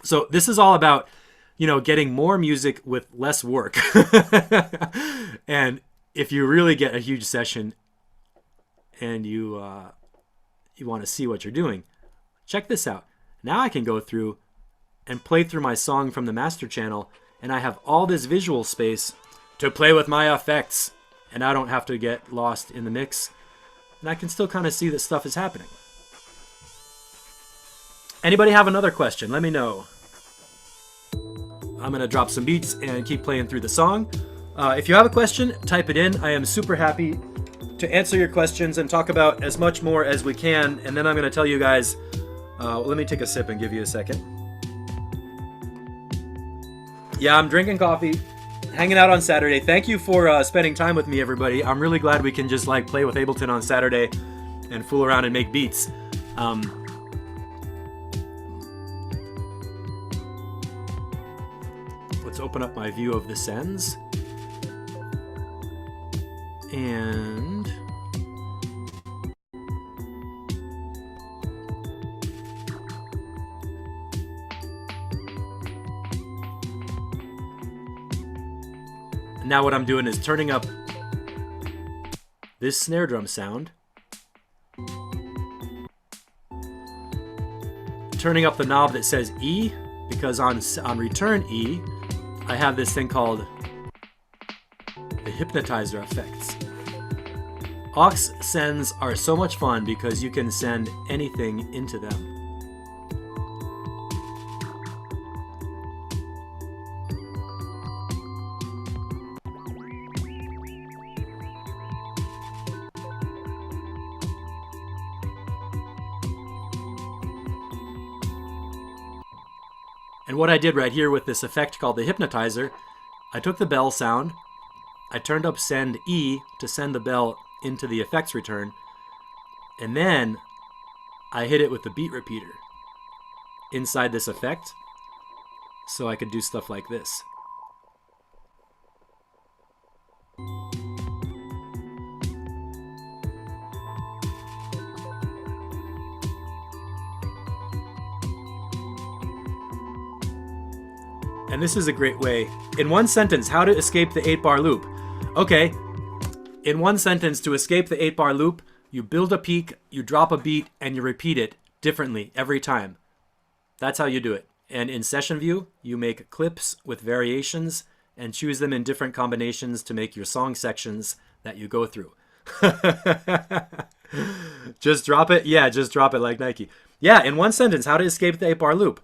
So this is all about, you know, getting more music with less work. And if you really get a huge session and you want to see what you're doing, check this out. Now I can go through and play through my song from the master channel, and I have all this visual space to play with my effects, and I don't have to get lost in the mix, and I can still kind of see that stuff is happening. Anybody have another question? Let me know. I'm going to drop some beats and keep playing through the song. If you have a question, type it in. I am super happy to answer your questions and talk about as much more as we can, and then I'm going to tell you guys, let me take a sip and give you a second. Yeah, I'm drinking coffee, hanging out on Saturday. Thank you for spending time with me, everybody. I'm really glad we can just like play with Ableton on Saturday and fool around and make beats. Let's open up my view of the sends. And now what I'm doing is turning up this snare drum sound, turning up the knob that says E, because on return E, I have this thing called the hypnotizer effects. Aux sends are so much fun because you can send anything into them. And what I did right here with this effect called the hypnotizer, I took the bell sound, I turned up send E to send the bell into the effects return, and then I hit it with the beat repeater inside this effect so I could do stuff like this. And this is a great way. In one sentence, how to escape the 8-bar loop. Okay, in one sentence, to escape the 8-bar loop, you build a peak, you drop a beat, and you repeat it differently every time. That's how you do it. And in session view, you make clips with variations and choose them in different combinations to make your song sections that you go through. Just drop it? Yeah, just drop it like Nike. Yeah, in one sentence, how to escape the 8-bar loop.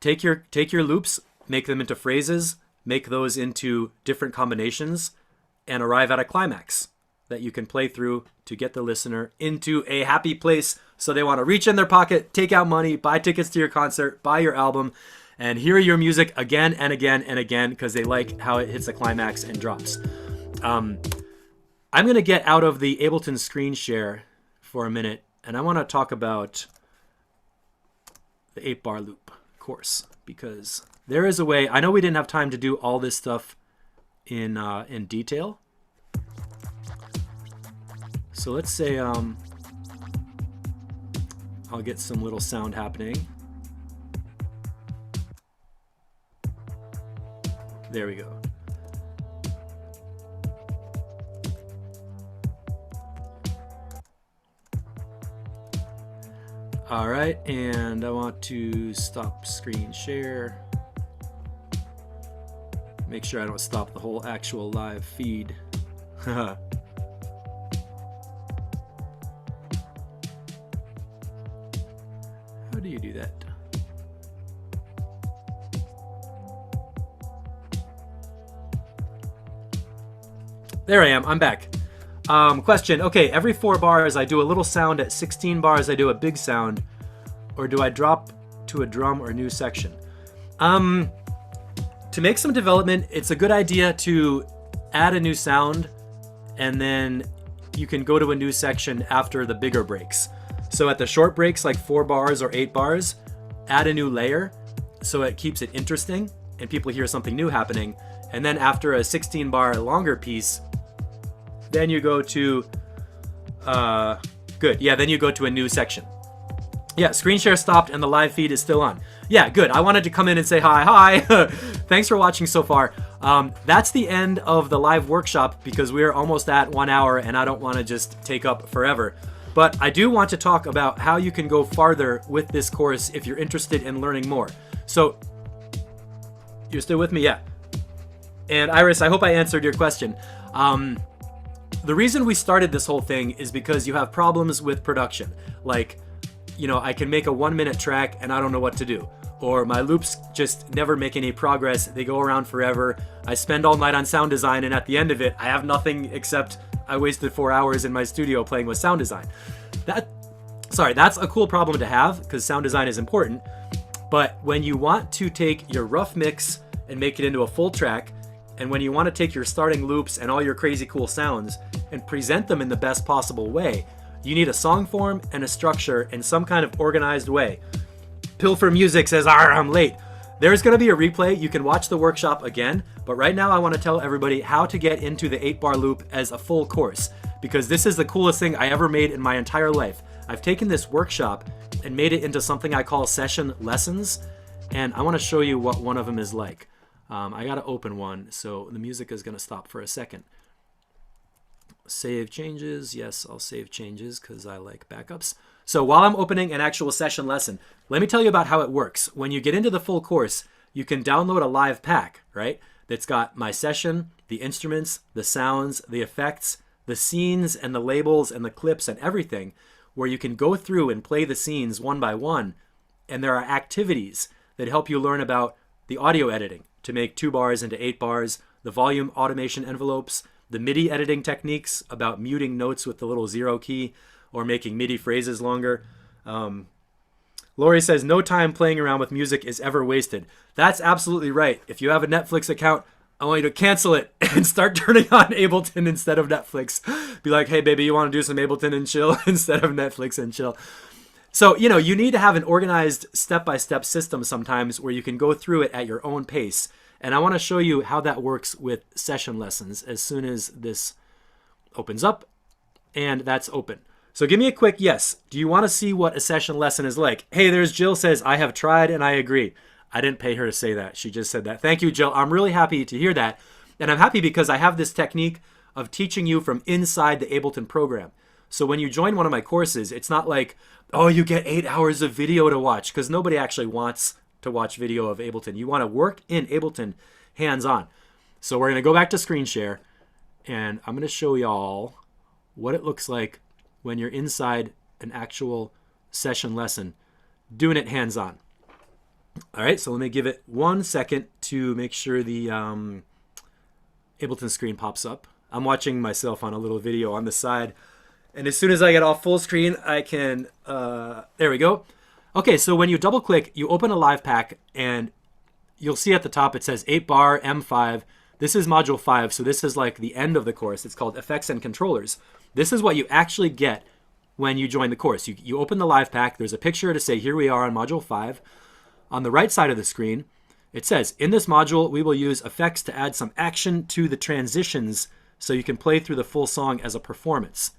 Take your loops, make them into phrases, make those into different combinations, and arrive at a climax that you can play through to get the listener into a happy place so they want to reach in their pocket, take out money, buy tickets to your concert, buy your album, and hear your music again and again and again because they like how it hits a climax and drops. I'm going to get out of the Ableton screen share for a minute, and I want to talk about the 8-bar loop course, because there is a way. I know we didn't have time to do all this stuff in detail. So let's say I'll get some little sound happening. There we go. All right, and I want to stop screen share. Make sure I don't stop the whole actual live feed. How do you do that? There I am, I'm back. Question, okay, every 4 bars I do a little sound, at 16 bars I do a big sound, or do I drop to a drum or new section? To make some development, it's a good idea to add a new sound and then you can go to a new section after the bigger breaks. So at the short breaks, like 4 bars or 8 bars, add a new layer so it keeps it interesting and people hear something new happening. And then after a 16 bar longer piece, then you go to, good. Yeah, then you go to a new section. Yeah, screen share stopped and the live feed is still on. Yeah, good. I wanted to come in and say hi. Thanks for watching so far. That's the end of the live workshop because we're almost at 1 hour and I don't want to just take up forever. But I do want to talk about how you can go farther with this course if you're interested in learning more. So, you're still with me? Yeah. And Iris, I hope I answered your question. The reason we started this whole thing is because you have problems with production. Like, you know, I can make a 1-minute track and I don't know what to do. Or my loops just never make any progress. They go around forever. I spend all night on sound design and at the end of it, I have nothing except I wasted 4 hours in my studio playing with sound design. That's a cool problem to have because sound design is important. But when you want to take your rough mix and make it into a full track, and when you want to take your starting loops and all your crazy cool sounds and present them in the best possible way, you need a song form and a structure in some kind of organized way. Pilfer Music says, I'm late. There's going to be a replay. You can watch the workshop again, but right now I want to tell everybody how to get into the 8-bar loop as a full course, because this is the coolest thing I ever made in my entire life. I've taken this workshop and made it into something I call session lessons, and I want to show you what one of them is like. I got to open one, so the music is going to stop for a second. Save changes. Yes, I'll save changes because I like backups. So while I'm opening an actual session lesson, let me tell you about how it works. When you get into the full course, you can download a live pack, right? That's got my session, the instruments, the sounds, the effects, the scenes and the labels and the clips and everything, where you can go through and play the scenes one by one. And there are activities that help you learn about the audio editing to make 2 bars into 8 bars, the volume automation envelopes, the MIDI editing techniques about muting notes with the little 0 key or making MIDI phrases longer. Lori says, no time playing around with music is ever wasted. That's absolutely right. If you have a Netflix account, I want you to cancel it and start turning on Ableton instead of Netflix. Be like, hey, baby, you want to do some Ableton and chill instead of Netflix and chill. So, you know, you need to have an organized step-by-step system sometimes where you can go through it at your own pace. And I want to show you how that works with session lessons as soon as this opens up. And that's open. So give me a quick yes. Do you want to see what a session lesson is like? Hey, there's Jill says, I have tried and I agree. I didn't pay her to say that. She just said that. Thank you, Jill. I'm really happy to hear that. And I'm happy because I have this technique of teaching you from inside the Ableton program. So when you join one of my courses, it's not like, oh, you get 8 hours of video to watch, because nobody actually wants to watch video of Ableton. You want to work in Ableton hands-on. So we're going to go back to screen share, and I'm going to show y'all what it looks like when you're inside an actual session lesson, doing it hands-on. All right, so let me give it 1 second to make sure the Ableton screen pops up. I'm watching myself on a little video on the side, and as soon as I get off full screen, I can, there we go. Okay, so when you double click, you open a live pack, and you'll see at the top it says 8-bar M5. This is module 5, so this is like the end of the course. It's called Effects and Controllers. This is what you actually get when you join the course. You open the live pack. There's a picture to say, here we are on module 5. On the right side of the screen, it says, in this module, we will use effects to add some action to the transitions so you can play through the full song as a performance.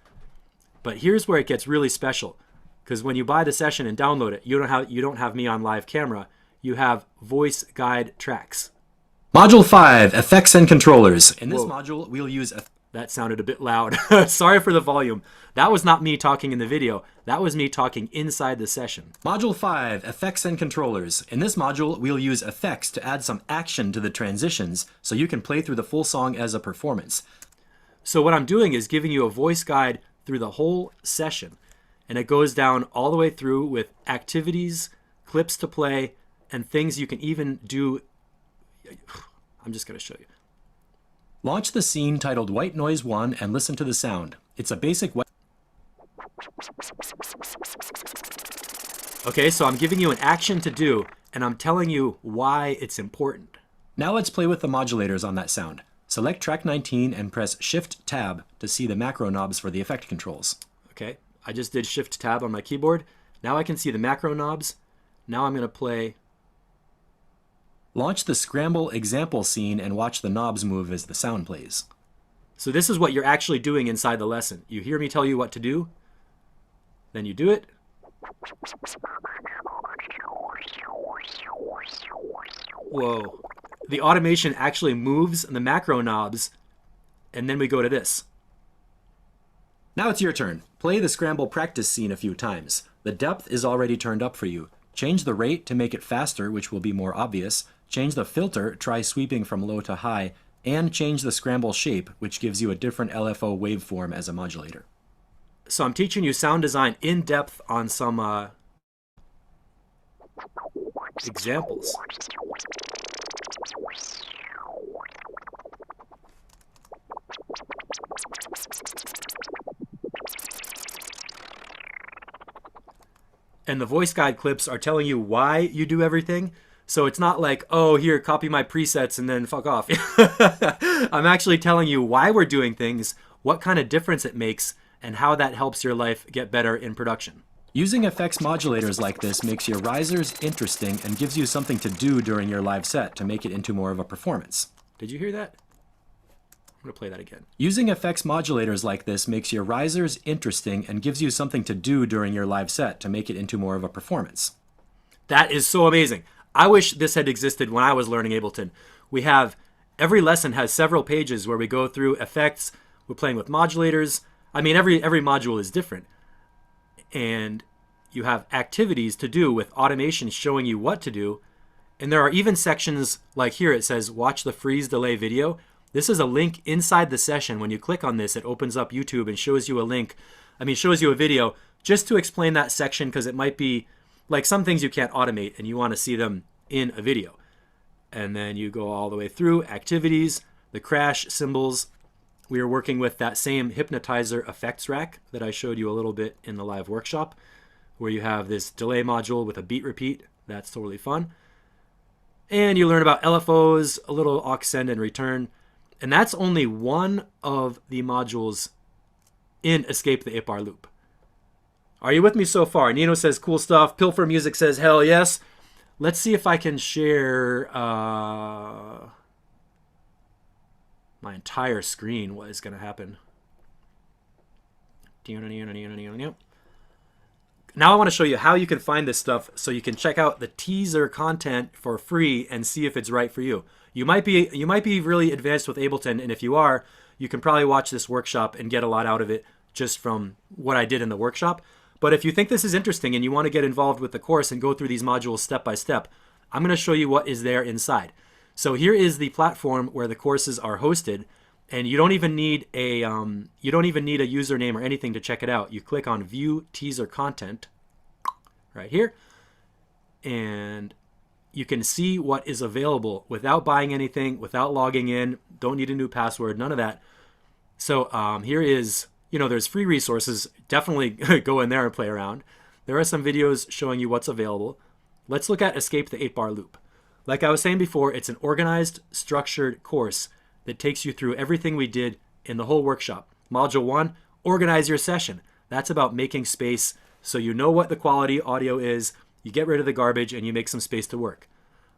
But here's where it gets really special, because when you buy the session and download it, you don't have me on live camera. You have voice guide tracks. Module 5, Effects and Controllers. In this module, we'll use... That sounded a bit loud. Sorry for the volume. That was not me talking in the video. That was me talking inside the session. Module 5, Effects and Controllers. In this module, we'll use effects to add some action to the transitions so you can play through the full song as a performance. So what I'm doing is giving you a voice guide through the whole session. And it goes down all the way through with activities, clips to play, and things you can even do. I'm just going to show you. Launch the scene titled White Noise 1 and listen to the sound. It's a basic... Okay, so I'm giving you an action to do, and I'm telling you why it's important. Now let's play with the modulators on that sound. Select track 19 and press Shift-Tab to see the macro knobs for the effect controls. Okay, I just did Shift-Tab on my keyboard. Now I can see the macro knobs. Now I'm going to play. Launch the Scramble example scene and watch the knobs move as the sound plays. So this is what you're actually doing inside the lesson. You hear me tell you what to do, then you do it. Whoa. The automation actually moves the macro knobs, and then we go to this. Now it's your turn. Play the Scramble practice scene a few times. The depth is already turned up for you. Change the rate to make it faster, which will be more obvious. Change the filter, try sweeping from low to high, and change the Scramble shape, which gives you a different LFO waveform as a modulator. So I'm teaching you sound design in depth on some examples. And the voice guide clips are telling you why you do everything. So it's not like, oh, here, copy my presets and then fuck off. I'm actually telling you why we're doing things, what kind of difference it makes, and how that helps your life get better in production. Using effects modulators like this makes your risers interesting and gives you something to do during your live set to make it into more of a performance. Did you hear that? I'm going to play that again. Using effects modulators like this makes your risers interesting and gives you something to do during your live set to make it into more of a performance. That is so amazing. I wish this had existed when I was learning Ableton. Every lesson has several pages where we go through effects, we're playing with modulators. I mean, every module is different. And you have activities to do with automation showing you what to do. And there are even sections like here, it says, watch the freeze delay video. This is a link inside the session. When you click on this, it opens up YouTube and shows you shows you a video just to explain that section, because it might be like some things you can't automate and you want to see them in a video. And then you go all the way through activities, the crash symbols. We are working with that same hypnotizer effects rack that I showed you a little bit in the live workshop, where you have this delay module with a beat repeat. That's totally fun. And you learn about LFOs, a little aux send and return. And that's only one of the modules in Escape the 8-bar loop. Are you with me so far? Nino says cool stuff. Pilfer Music says hell yes. Let's see if I can share my entire screen. What is going to happen? Now I want to show you how you can find this stuff so you can check out the teaser content for free and see if it's right for you. You might be really advanced with Ableton, and if you are, you can probably watch this workshop and get a lot out of it just from what I did in the workshop. But if you think this is interesting and you want to get involved with the course and go through these modules step by step, I'm going to show you what is there inside. So here is the platform where the courses are hosted, and you don't even need a username or anything to check it out. You click on View Teaser Content right here, and you can see what is available without buying anything, without logging in. Don't need a new password, none of that. So here is, there's free resources. Definitely go in there and play around. There are some videos showing you what's available. Let's look at Escape the 8-bar loop. Like I was saying before, it's an organized, structured course that takes you through everything we did in the whole workshop. Module 1, organize your session. That's about making space so you know what the quality audio is, you get rid of the garbage, and you make some space to work.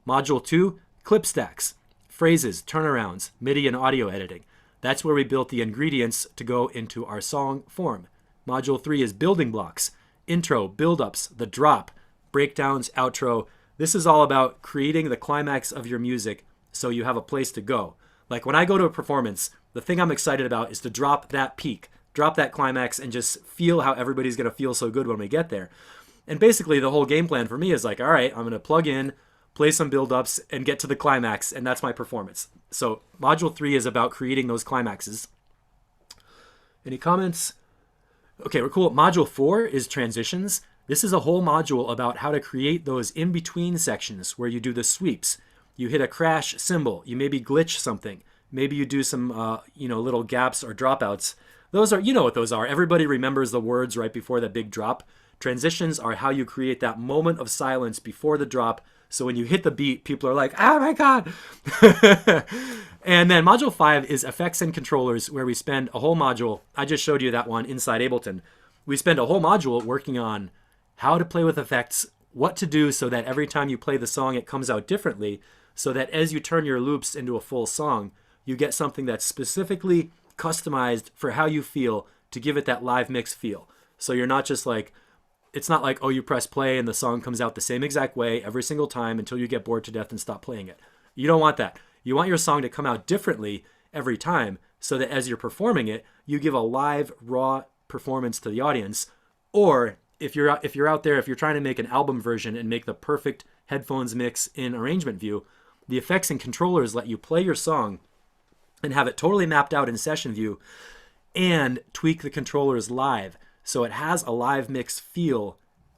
Module 2, clip stacks, phrases, turnarounds, MIDI and audio editing. That's where we built the ingredients to go into our song form. Module 3 is building blocks, intro, build-ups, the drop, breakdowns, outro. This is all about creating the climax of your music so you have a place to go. Like when I go to a performance, the thing I'm excited about is to drop that peak, drop that climax, and just feel how everybody's going to feel so good when we get there. And basically the whole game plan for me is like, all right, I'm going to plug in, play some build-ups, and get to the climax, and that's my performance. So Module 3 is about creating those climaxes. Any comments? Okay, we're cool. Module 4 is transitions. This is a whole module about how to create those in-between sections where you do the sweeps. You hit a crash cymbal. You maybe glitch something. Maybe you do some little gaps or dropouts. Those are, you know what those are. Everybody remembers the words right before the big drop. Transitions are how you create that moment of silence before the drop. So when you hit the beat, people are like, oh my God. And then module 5 is effects and controllers, where we spend a whole module. I just showed you that one inside Ableton. We spend a whole module working on how to play with effects, what to do so that every time you play the song, it comes out differently, so that as you turn your loops into a full song, you get something that's specifically customized for how you feel to give it that live mix feel. So you're not just like, it's not like, oh, you press play and the song comes out the same exact way every single time until you get bored to death and stop playing it. You don't want that. You want your song to come out differently every time, so that as you're performing it, you give a live, raw performance to the audience. Or if you're out there, if you're trying to make an album version and make the perfect headphones mix in arrangement view, the effects and controllers let you play your song and have it totally mapped out in session view and tweak the controllers live. So it has a live mix feel,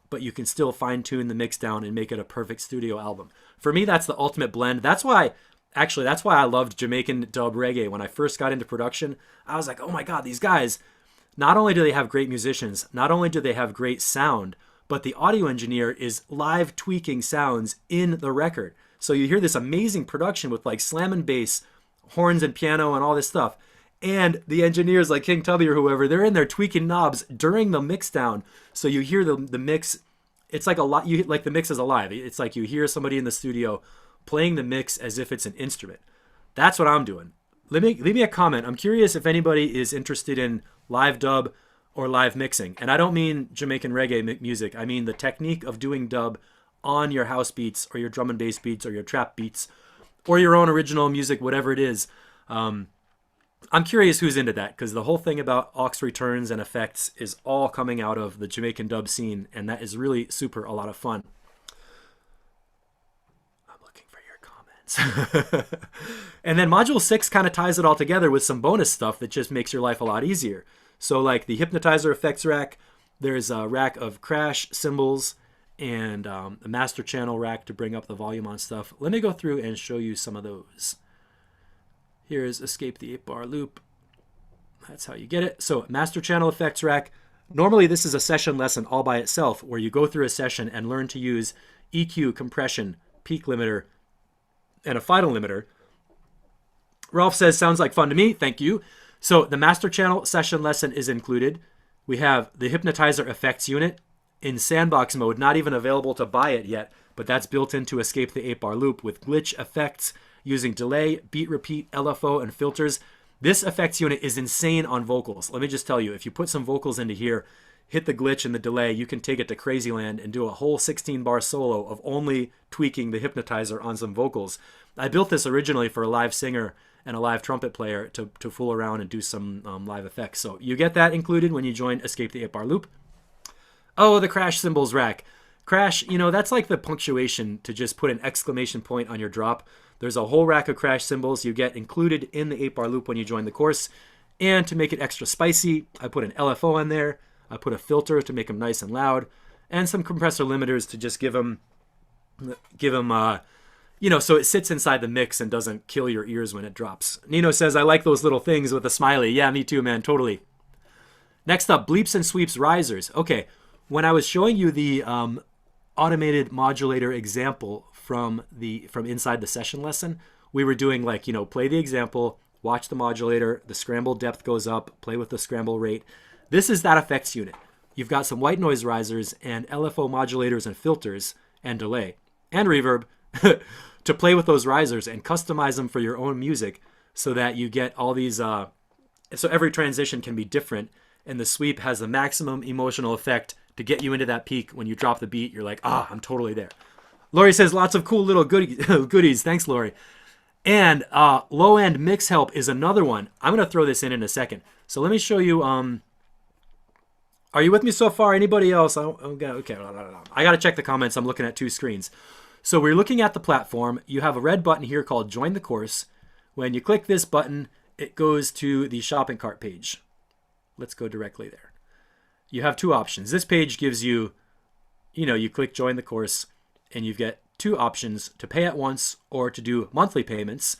but you can still fine tune the mix down and make it a perfect studio album. For me, that's the ultimate blend. That's why I loved Jamaican dub reggae. When I first got into production, I was like, oh my God, these guys, not only do they have great musicians, not only do they have great sound, but the audio engineer is live tweaking sounds in the record. So you hear this amazing production with like slam and bass, horns and piano and all this stuff. And the engineers like King Tubby or whoever, they're in there tweaking knobs during the mix down. So you hear the mix. It's like like the mix is alive. It's like you hear somebody in the studio playing the mix as if it's an instrument. That's what I'm doing. Leave me a comment. I'm curious if anybody is interested in live dub or live mixing. And I don't mean Jamaican reggae music. I mean the technique of doing dub on your house beats or your drum and bass beats or your trap beats or your own original music, whatever it is. I'm curious who's into that, because the whole thing about aux returns and effects is all coming out of the Jamaican dub scene, and that is really a lot of fun. And then module 6 kind of ties it all together with some bonus stuff that just makes your life a lot easier. So like the hypnotizer effects rack, there's a rack of crash cymbals and a master channel rack to bring up the volume on stuff. Let me go through and show you some of those. Here's escape the 8-bar loop. That's how you get it. So master channel effects rack. Normally this is a session lesson all by itself, where you go through a session and learn to use EQ, compression, peak limiter, and a final limiter. Ralph says, sounds like fun to me. Thank you. So the master channel session lesson is included. We have the hypnotizer effects unit in sandbox mode, not even available to buy it yet, but that's built into escape the 8-bar loop with glitch effects using delay, beat repeat, LFO, and filters. This effects unit is insane on vocals. Let me just tell you, if you put some vocals into here, hit the glitch and the delay, you can take it to crazy land and do a whole 16-bar solo of only tweaking the hypnotizer on some vocals. I built this originally for a live singer and a live trumpet player to fool around and do some live effects. So you get that included when you join Escape the 8-bar loop. Oh, the crash cymbals rack. Crash, that's like the punctuation to just put an exclamation point on your drop. There's a whole rack of crash cymbals you get included in the 8-bar loop when you join the course. And to make it extra spicy, I put an LFO on there. I put a filter to make them nice and loud, and some compressor limiters to just give them, so it sits inside the mix and doesn't kill your ears when it drops. Nino says, I like those little things with a smiley. Yeah, me too, man, totally. Next up, bleeps and sweeps risers. Okay, when I was showing you the automated modulator example from inside the session lesson, we were doing play the example, watch the modulator, the scramble depth goes up, play with the scramble rate. This is that effects unit. You've got some white noise risers and LFO modulators and filters and delay and reverb to play with those risers and customize them for your own music, so that you get all these, so every transition can be different, and the sweep has the maximum emotional effect to get you into that peak. When you drop the beat, you're like, I'm totally there. Lori says, lots of cool little goodies. Thanks, Lori. And low-end mix help is another one. I'm going to throw this in a second. So let me show you... Are you with me so far? Anybody else? Okay. I got to check the comments. I'm looking at two screens. So we're looking at the platform. You have a red button here called Join the Course. When you click this button, it goes to the shopping cart page. Let's go directly there. You have two options. This page gives you, you click Join the Course, and you get two options: to pay at once or to do monthly payments,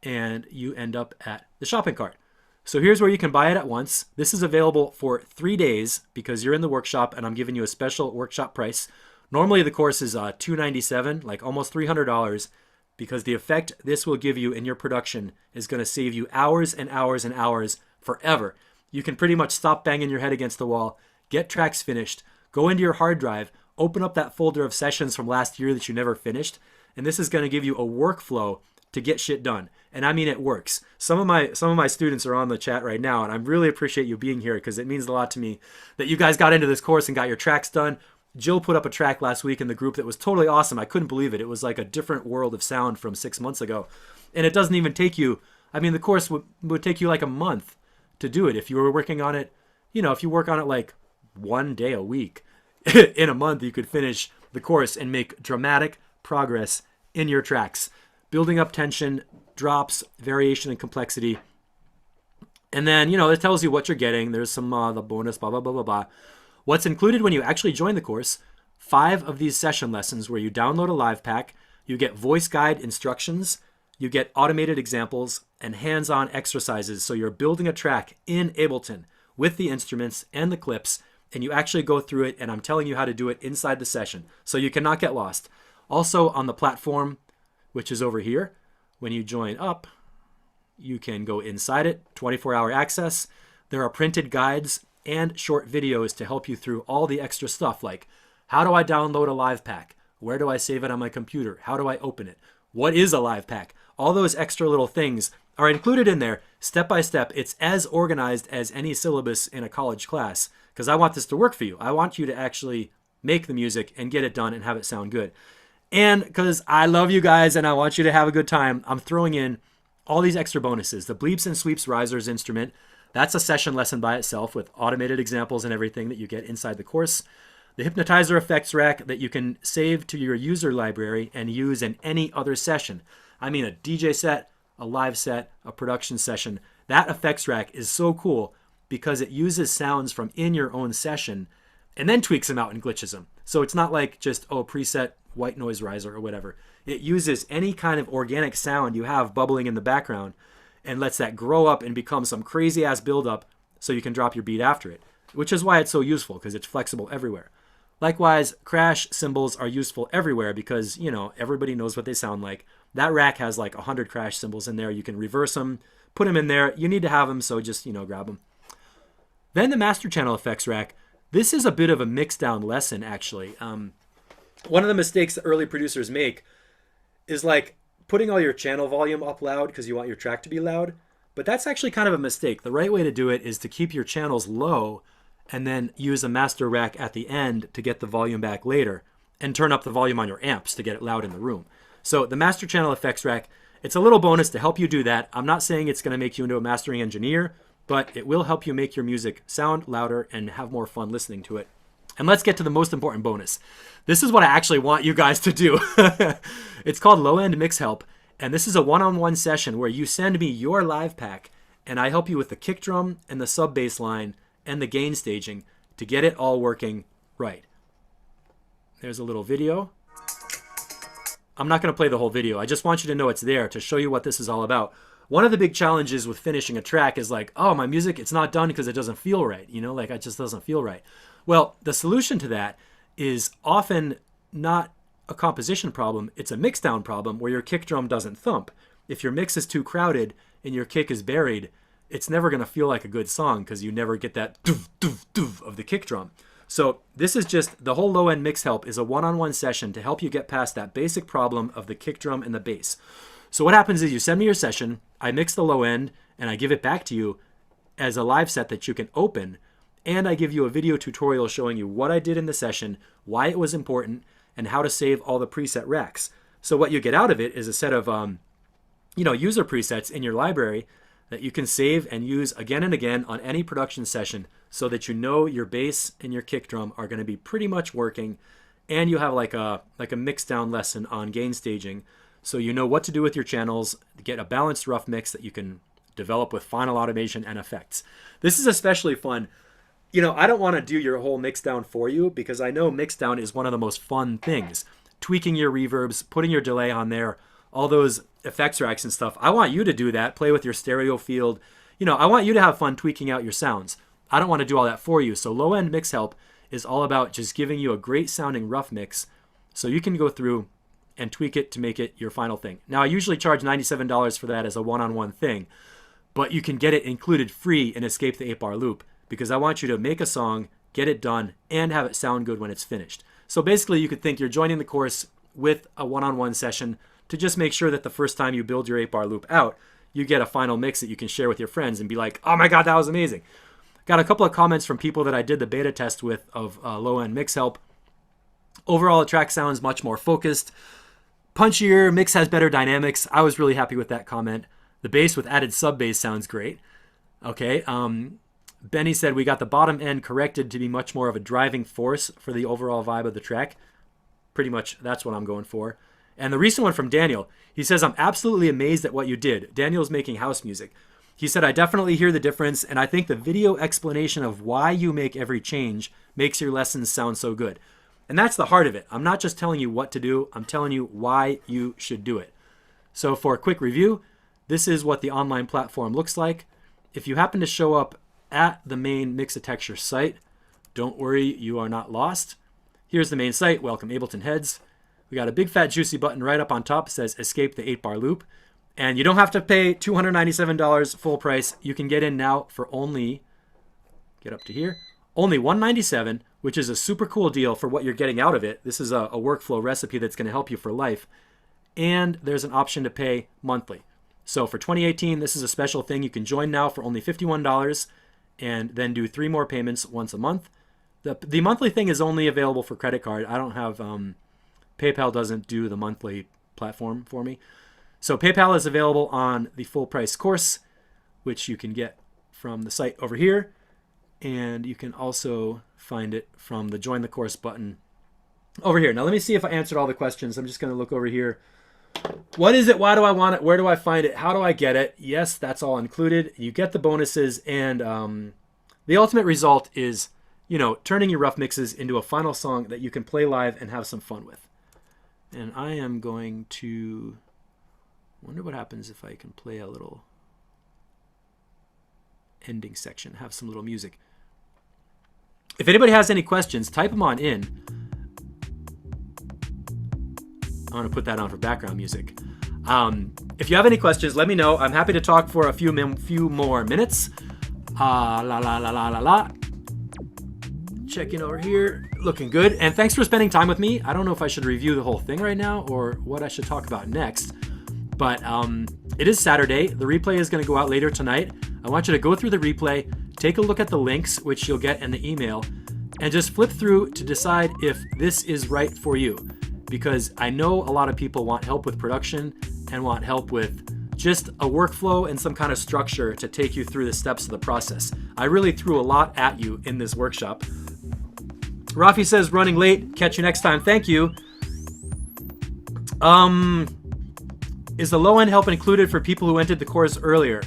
and you end up at the shopping cart. So here's where you can buy it at once. This is available for 3 days because you're in the workshop and I'm giving you a special workshop price. Normally the course is $297, like almost $300, because the effect this will give you in your production is going to save you hours and hours and hours forever. You can pretty much stop banging your head against the wall, get tracks finished, go into your hard drive, open up that folder of sessions from last year that you never finished, and this is going to give you a workflow to get shit done. And I mean, it works. Some of my students are on the chat right now, and I really appreciate you being here because it means a lot to me that you guys got into this course and got your tracks done. Jill put up a track last week in the group that was totally awesome. I couldn't believe it. It was like a different world of sound from 6 months ago. And it doesn't even take you, I mean, the course would take you like a month to do it if you were working on it. You know, if you work on it like 1 day a week, in a month you could finish the course and make dramatic progress in your tracks, building up tension, drops, variation, and complexity. And then, you know, it tells you what you're getting. There's some the bonus, blah, blah, blah, blah, blah. What's included when you actually join the course: 5 of these session lessons where you download a live pack, you get voice guide instructions, you get automated examples, and hands-on exercises. So you're building a track in Ableton with the instruments and the clips, and you actually go through it, and I'm telling you how to do it inside the session, so you cannot get lost. Also on the platform, which is over here, when you join up, you can go inside it, 24-hour access. There are printed guides and short videos to help you through all the extra stuff, like how do I download a live pack? Where do I save it on my computer? How do I open it? What is a live pack? All those extra little things are included in there step by step. It's as organized as any syllabus in a college class because I want this to work for you. I want you to actually make the music and get it done and have it sound good. And because I love you guys and I want you to have a good time, I'm throwing in all these extra bonuses. The Bleeps and Sweeps Risers instrument, that's a session lesson by itself with automated examples and everything that you get inside the course. The Hypnotizer effects rack that you can save to your user library and use in any other session. I mean, a DJ set, a live set, a production session. That effects rack is so cool because it uses sounds from in your own session and then tweaks them out and glitches them. So it's not like just, oh, preset white noise riser or whatever. It uses any kind of organic sound you have bubbling in the background and lets that grow up and become some crazy ass buildup so you can drop your beat after it, which is why it's so useful because it's flexible everywhere. Likewise, crash cymbals are useful everywhere because, you know, everybody knows what they sound like. That rack has like 100 crash cymbals in there. You can reverse them, put them in there. You need to have them, so just, you know, grab them. Then the master channel effects rack. This is a bit of a mix down lesson, actually. One of the mistakes that early producers make is like putting all your channel volume up loud because you want your track to be loud. But that's actually kind of a mistake. The right way to do it is to keep your channels low and then use a master rack at the end to get the volume back later and turn up the volume on your amps to get it loud in the room. So the master channel effects rack, it's a little bonus to help you do that. I'm not saying it's going to make you into a mastering engineer, but it will help you make your music sound louder and have more fun listening to it. And let's get to the most important bonus. This is what I actually want you guys to do. It's called Low End Mix Help. And this is a one-on-one session where you send me your live pack and I help you with the kick drum and the sub bass line and the gain staging to get it all working right. There's a little video. I'm not going to play the whole video. I just want you to know it's there to show you what this is all about. One of the big challenges with finishing a track is like, oh, my music, it's not done because it doesn't feel right. You know, like it just doesn't feel right. Well, the solution to that is often not a composition problem. It's a mix down problem where your kick drum doesn't thump. If your mix is too crowded and your kick is buried, it's never going to feel like a good song because you never get that doof, doof, doof of the kick drum. So this is just, the whole low-end mix help is a one-on-one session to help you get past that basic problem of the kick drum and the bass. So what happens is you send me your session, I mix the low end, and I give it back to you as a live set that you can open, and I give you a video tutorial showing you what I did in the session, why it was important, and how to save all the preset racks. So what you get out of it is a set of user presets in your library that you can save and use again and again on any production session so that you know your bass and your kick drum are going to be pretty much working, and you have like a mix down lesson on gain staging so you know what to do with your channels to get a balanced rough mix that you can develop with final automation and effects. This is especially fun. You know, I don't want to do your whole mix down for you because I know mix down is one of the most fun things. Tweaking your reverbs, putting your delay on there, all those effects racks and stuff. I want you to do that. Play with your stereo field, I want you to have fun tweaking out your sounds. I don't want to do all that for you. So low-end mix help is all about just giving you a great sounding rough mix so you can go through and tweak it to make it your final thing. Now, I usually charge $97 for that as a one-on-one thing, but you can get it included free in Escape the 8-Bar Loop because I want you to make a song, get it done, and have it sound good when it's finished. So basically, you could think you're joining the course with a one-on-one session to just make sure that the first time you build your 8-bar loop out, you get a final mix that you can share with your friends and be like, oh my God, that was amazing. Got a couple of comments from people that I did the beta test with of low-end mix help. Overall, the track sounds much more focused, punchier, mix has better dynamics. I was really happy with that comment. The bass with added sub bass sounds great. Okay, Benny said we got the bottom end corrected to be much more of a driving force for the overall vibe of the track. Pretty much that's what I'm going for. And the recent one from Daniel, he says, I'm absolutely amazed at what you did. Daniel's making house music. He said, I definitely hear the difference, and I think the video explanation of why you make every change makes your lessons sound so good. And that's the heart of it. I'm not just telling you what to do, I'm telling you why you should do it. So for a quick review, this is what the online platform looks like. If you happen to show up at the main Mixotexture site, don't worry, you are not lost. Here's the main site, welcome Ableton heads. We got a big fat juicy button right up on top that says Escape the 8-Bar Loop. And you don't have to pay $297 full price. You can get in now for only, get up to here, only $197, which is a super cool deal for what you're getting out of it. This is a workflow recipe that's going to help you for life. And there's an option to pay monthly. So for 2018, this is a special thing. You can join now for only $51 and then do 3 more payments once a month. The monthly thing is only available for credit card. I don't have, PayPal doesn't do the monthly platform for me. So PayPal is available on the full price course, which you can get from the site over here. And you can also find it from the join the course button over here. Now let me see if I answered all the questions. I'm just going to look over here. What is it? Why do I want it? Where do I find it? How do I get it? Yes, that's all included. You get the bonuses, and the ultimate result is, turning your rough mixes into a final song that you can play live and have some fun with. And I am going to wonder what happens if I can play a little ending section, have some little music. If anybody has any questions, type them on in. I'm going to put that on for background music. If you have any questions, let me know. I'm happy to talk for a few more minutes. Checking over here. Looking good. And thanks for spending time with me. I don't know if I should review the whole thing right now or what I should talk about next. But it is Saturday. The replay is going to go out later tonight. I want you to go through the replay, take a look at the links, which you'll get in the email, and just flip through to decide if this is right for you. Because I know a lot of people want help with production and want help with just a workflow and some kind of structure to take you through the steps of the process. I really threw a lot at you in this workshop. Rafi says, running late. Catch you next time. Thank you. Is the low-end help included for people who entered the course earlier?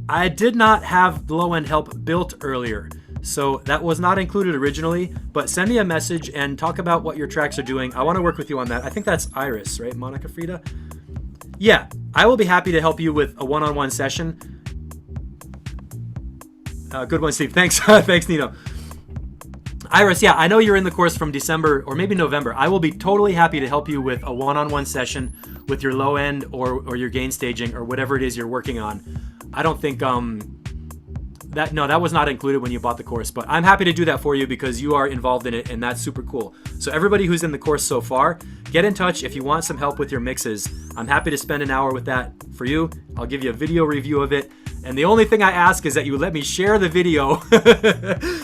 I did not have the low-end help built earlier, so that was not included originally, but send me a message and talk about what your tracks are doing. I want to work with you on that. I think that's Iris, right? Monica Frida? Yeah, I will be happy to help you with a one-on-one session. Good one, Steve. Thanks. Thanks, Nino. Iris, yeah, I know you're in the course from December or maybe November. I will be totally happy to help you with a one-on-one session with your low end or your gain staging or whatever it is you're working on. I don't think that was not included when you bought the course, but I'm happy to do that for you because you are involved in it and that's super cool. So everybody who's in the course so far, get in touch if you want some help with your mixes. I'm happy to spend an hour with that for you. I'll give you a video review of it. And the only thing I ask is that you let me share the video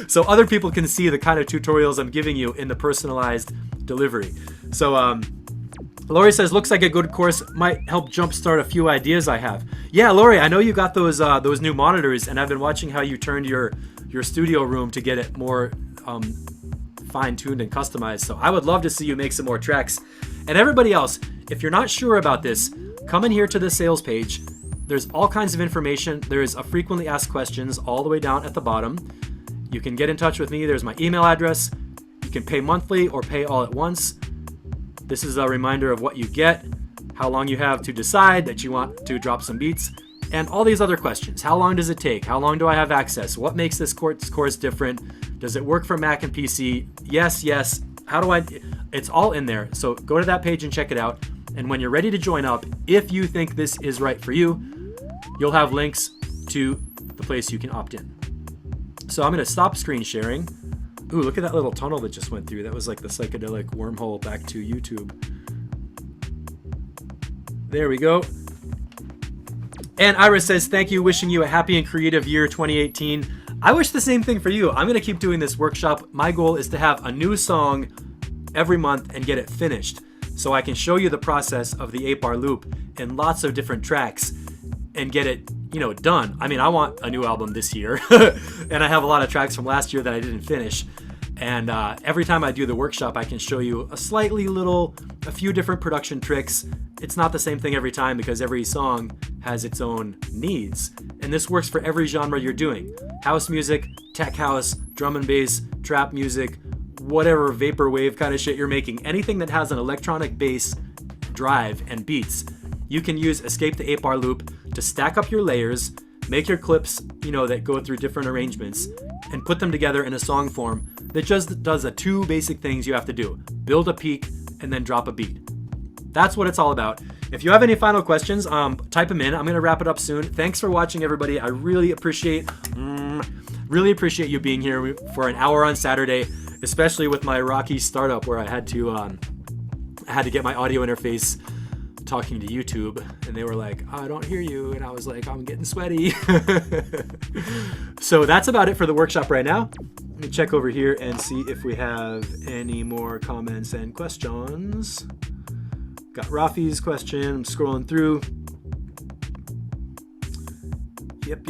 so other people can see the kind of tutorials I'm giving you in the personalized delivery. So Lori says, looks like a good course, might help jumpstart a few ideas I have. Yeah, Lori, I know you got those new monitors, and I've been watching how you turned your studio room to get it more fine-tuned and customized. So I would love to see you make some more tracks. And everybody else, if you're not sure about this, come in here to the sales page. There's all kinds of information. There's a frequently asked questions all the way down at the bottom. You can get in touch with me. There's my email address. You can pay monthly or pay all at once. This is a reminder of what you get, how long you have to decide that you want to drop some beats, and all these other questions. How long does it take? How long do I have access? What makes this course different? Does it work for Mac and PC? Yes. How do I? It's all in there. So go to that page and check it out. And when you're ready to join up, if you think this is right for you, you'll have links to the place you can opt in. So I'm going to stop screen sharing. Ooh, look at that little tunnel that just went through. That was like the psychedelic wormhole back to YouTube. There we go. And Iris says, thank you, wishing you a happy and creative year 2018. I wish the same thing for you. I'm going to keep doing this workshop. My goal is to have a new song every month and get it finished, so I can show you the process of the 8-bar loop in lots of different tracks and get it, done. I mean, I want a new album this year, and I have a lot of tracks from last year that I didn't finish. And every time I do the workshop, I can show you a few different production tricks. It's not the same thing every time because every song has its own needs. And this works for every genre you're doing. House music, tech house, drum and bass, trap music, whatever vaporwave kind of shit you're making. Anything that has an electronic bass drive and beats, you can use Escape the 8-bar loop to stack up your layers, make your clips, that go through different arrangements, and put them together in a song form that just does the two basic things you have to do. Build a peak and then drop a beat. That's what it's all about. If you have any final questions, type them in. I'm going to wrap it up soon. Thanks for watching, everybody. I really appreciate you being here for an hour on Saturday, especially with my rocky startup where I had to get my audio interface talking to YouTube, and they were like, I don't hear you, and I was like, I'm getting sweaty. So that's about it for the workshop right now. Let me check over here and see if we have any more comments and questions. Got Rafi's question. I'm scrolling through. Yep.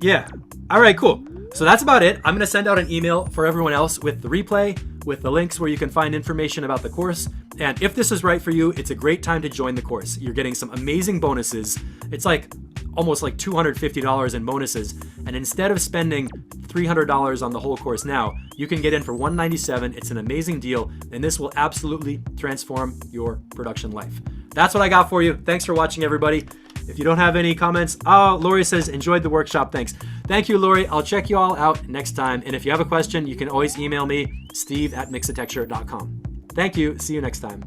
Yeah. All right, cool. So that's about it. I'm going to send out an email for everyone else with the replay, with the links where you can find information about the course. And if this is right for you, it's a great time to join the course. You're getting some amazing bonuses. It's almost like $250 in bonuses. And instead of spending $300 on the whole course now, you can get in for $197. It's an amazing deal, and this will absolutely transform your production life. That's what I got for you. Thanks for watching, everybody. If you don't have any comments, Lori says, enjoyed the workshop. Thanks. Thank you, Lori. I'll check you all out next time. And if you have a question, you can always email me, steve@mixatexture.com. Thank you. See you next time.